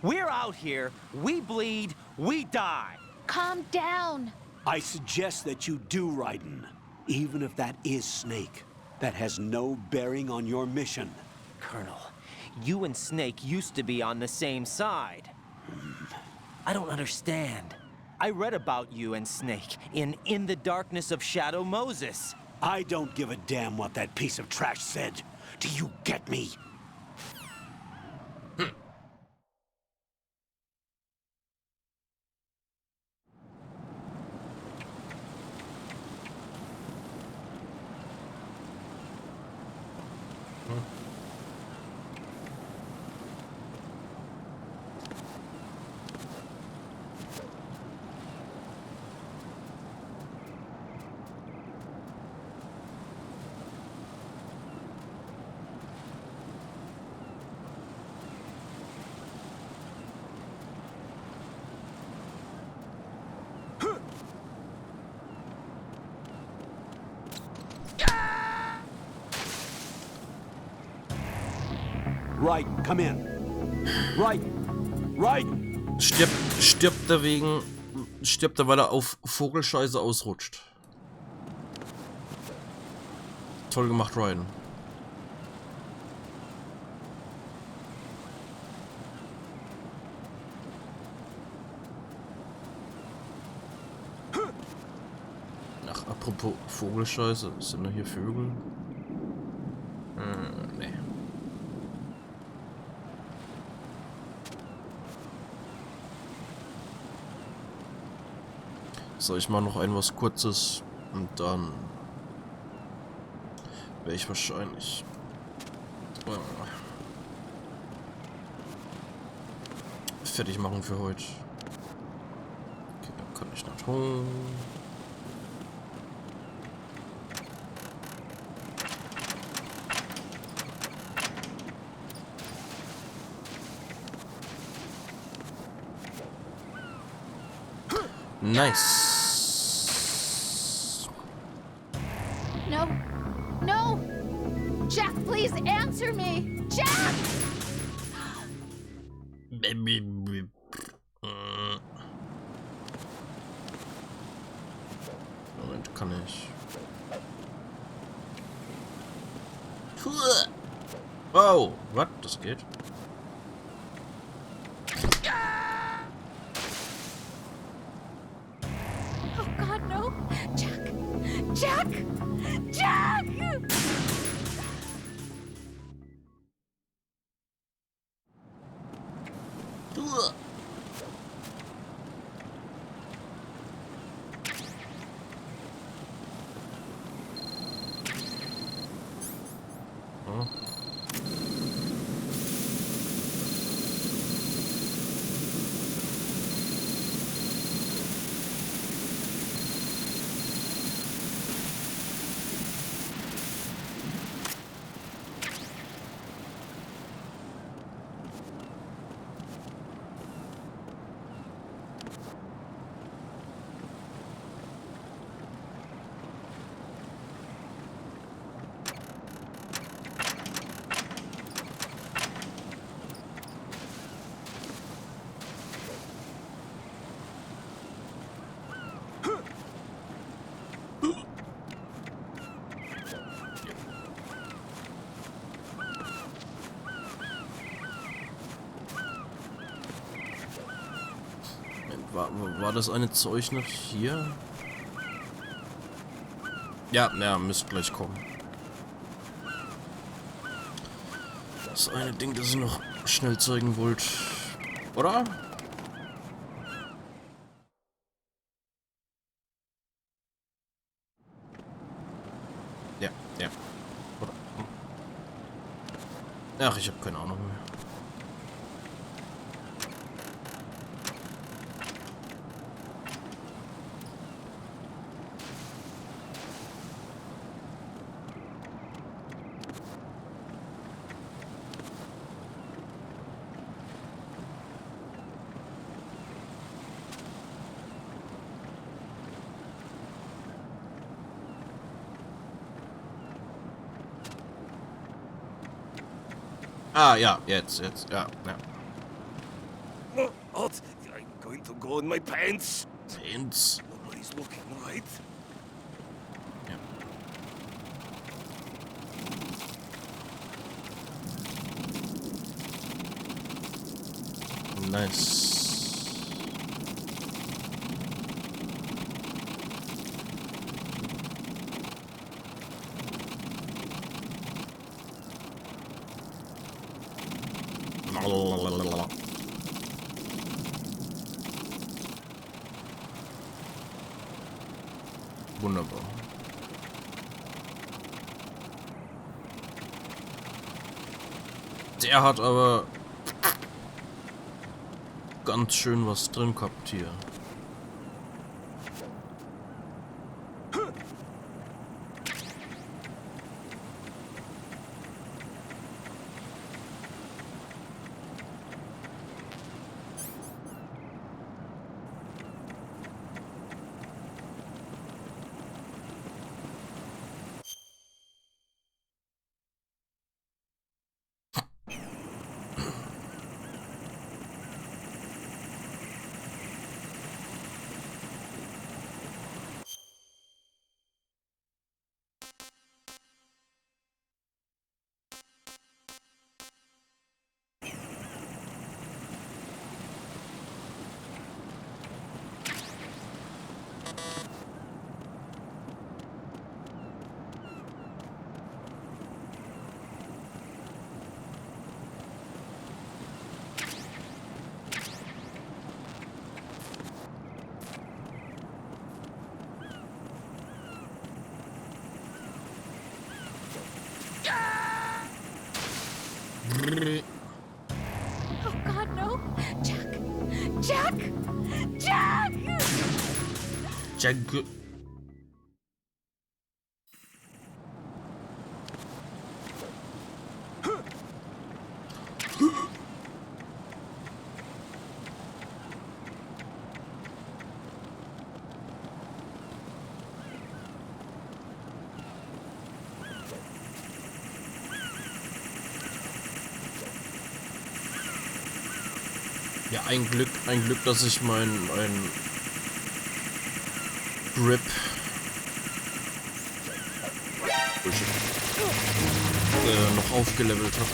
We're out here, we bleed, we die. Calm down. I suggest that you do, Raiden. Even if that is Snake. That has no bearing on your mission. Colonel, you and Snake used to be on the same side. I don't understand. I read about you and Snake in the Darkness of Shadow Moses. I don't give a damn what that piece of trash said. Do you get me? Raiden, come in. Raiden! Raiden! Stirbt er, weil er auf Vogelscheiße ausrutscht. Toll gemacht, Raiden. Ach, apropos Vogelscheiße, sind da hier Vögel? Nee. So, ich mache noch ein was Kurzes und dann werde ich wahrscheinlich fertig machen für heute. Okay, dann kann ich nicht hoch. Nice. No. No! Jack, please answer me! Jack! Moment, kann ich. Wow, was? Das geht? Oh God, no! Jack! Jack! Jack! War das eine Zeug noch hier? Ja, müsste gleich kommen. Das eine Ding, das ich noch schnell zeigen wollte. Oder? Ja. Oder? Ach, ich habe keine Ahnung mehr. Ah, ja, jetzt, ja. What? I'm going to go in my pants. Pants? Nobody's looking, right? Ja. Nice. Wunderbar. Der hat aber ganz schön was drin gehabt hier. Jack. Ja, ein Glück, dass ich mein Grip noch aufgelevelt habe.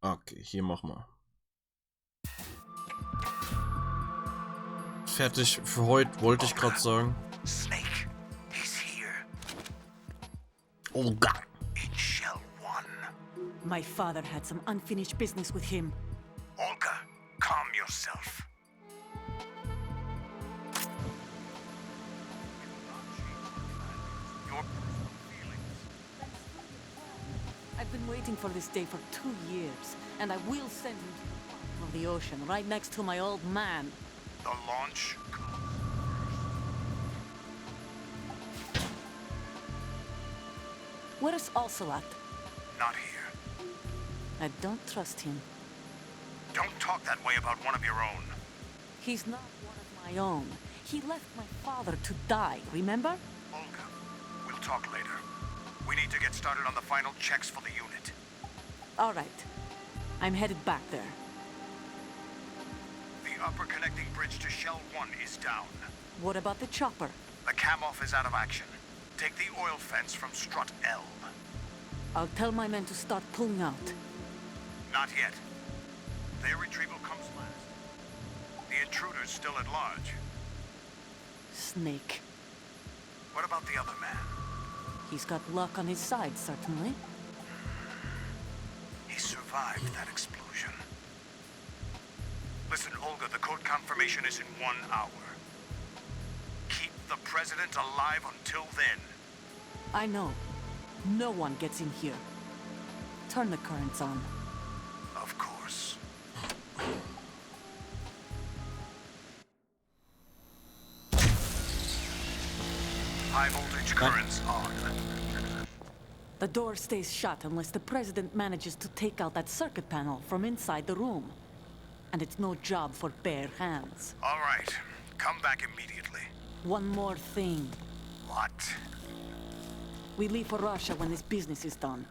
Okay, hier machen wir. Fertig für heute, wollte ich gerade sagen. Snake, he's here. Olga. In Shell 1. My father had some unfinished business with him. Olga, calm yourself. I've been waiting for this day for 2 years, and I will send him to the bottom of the ocean, right next to my old man. The launch. Where is Ocelot? Not here. I don't trust him. Don't talk that way about one of your own. He's not one of my own. He left my father to die, remember? Olga, we'll talk later. We need to get started on the final checks for the unit. All right. I'm headed back there. The upper connecting bridge to Shell 1 is down. What about the chopper? The cam-off is out of action. Take the oil fence from strut L. I'll tell my men to start pulling out. Not yet. Their retrieval comes last. The intruder's still at large. Snake. What about the other man? He's got luck on his side, certainly. He survived that explosion. Listen, Olga, the code confirmation is in 1 hour. Keep the president alive until then. I know. No one gets in here. Turn the currents on. Of course. High voltage currents on. The door stays shut unless the president manages to take out that circuit panel from inside the room. And it's no job for bare hands. All right. Come back immediately. One more thing. What? We leave for Russia when this business is done.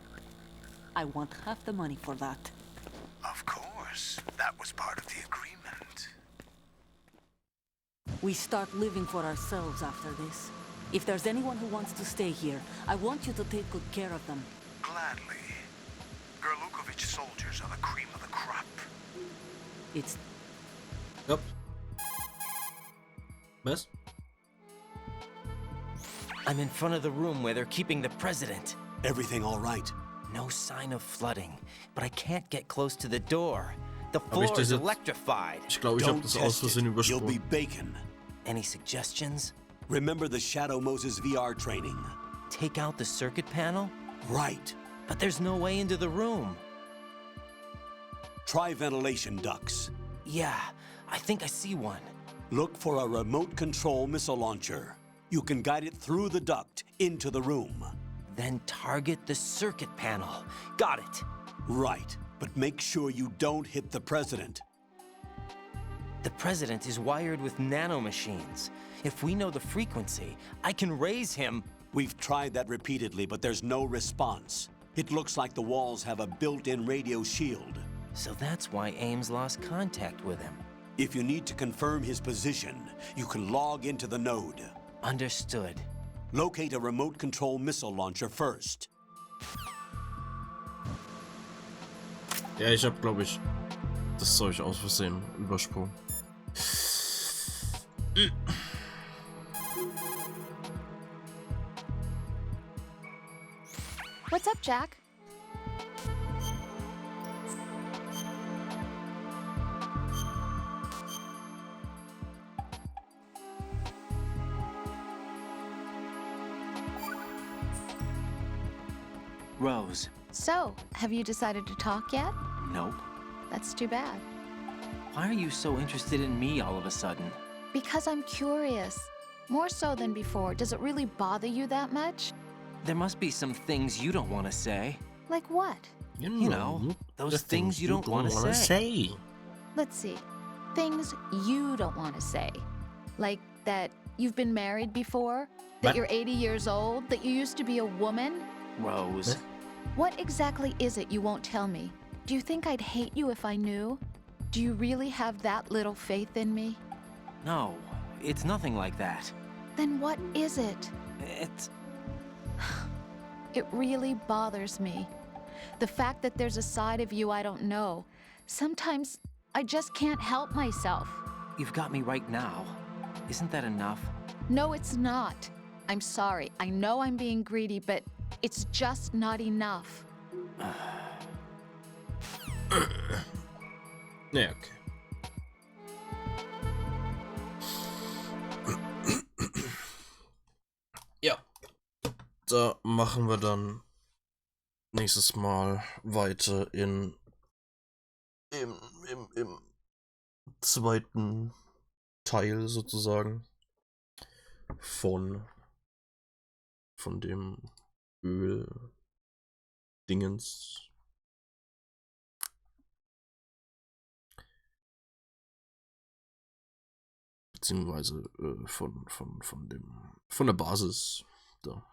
I want half the money for that. Of course. That was part of the agreement. We start living for ourselves after this. If there's anyone who wants to stay here, I want you to take good care of them. Gladly. Gerlukovich soldiers are the cream of the crop. It's... Yep. Miss? I'm in front of the room where they're keeping the president. Everything all right? No sign of flooding, but I can't get close to the door. The floor is electrified. Ich glaube, ich habe das aus Versehen You'll be übersprungen. bacon. Any suggestions? Remember the Shadow Moses VR training? Take out the circuit panel? Right. But there's no way into the room. Try ventilation ducts. Yeah, I think I see one. Look for a remote control missile launcher. You can guide it through the duct into the room. Then target the circuit panel. Got it. Right, but make sure you don't hit the president. The president is wired with nanomachines. If we know the frequency, I can raise him. We've tried that repeatedly, but there's no response. It looks like the walls have a built-in radio shield. So that's why Ames lost contact with him. If you need to confirm his position, you can log into the node. Understood. Locate a remote control missile launcher first. Ja, ich habe, glaube ich, das Zeug aus Versehen übersprungen. What's up, Jack? Rose. So, have you decided to talk yet? Nope. That's too bad. Why are you so interested in me all of a sudden? Because I'm curious. More so than before. Does it really bother you that much? There must be some things you don't want to say. Like what? You know, those things you don't want to say. Let's see. Things you don't want to say. Like that you've been married before? That you're 80 years old? That you used to be a woman? Rose. What exactly is it you won't tell me? Do you think I'd hate you if I knew? Do you really have that little faith in me? No, it's nothing like that. Then what is it? It's... It really bothers me. The fact that there's a side of you I don't know. Sometimes I just can't help myself. You've got me right now. Isn't that enough? No, it's not. I'm sorry. I know I'm being greedy, but it's just not enough. Ja, okay. Ja, da machen wir dann nächstes Mal weiter im zweiten Teil sozusagen von dem Öl-Dingens. Beziehungsweise von der Basis da.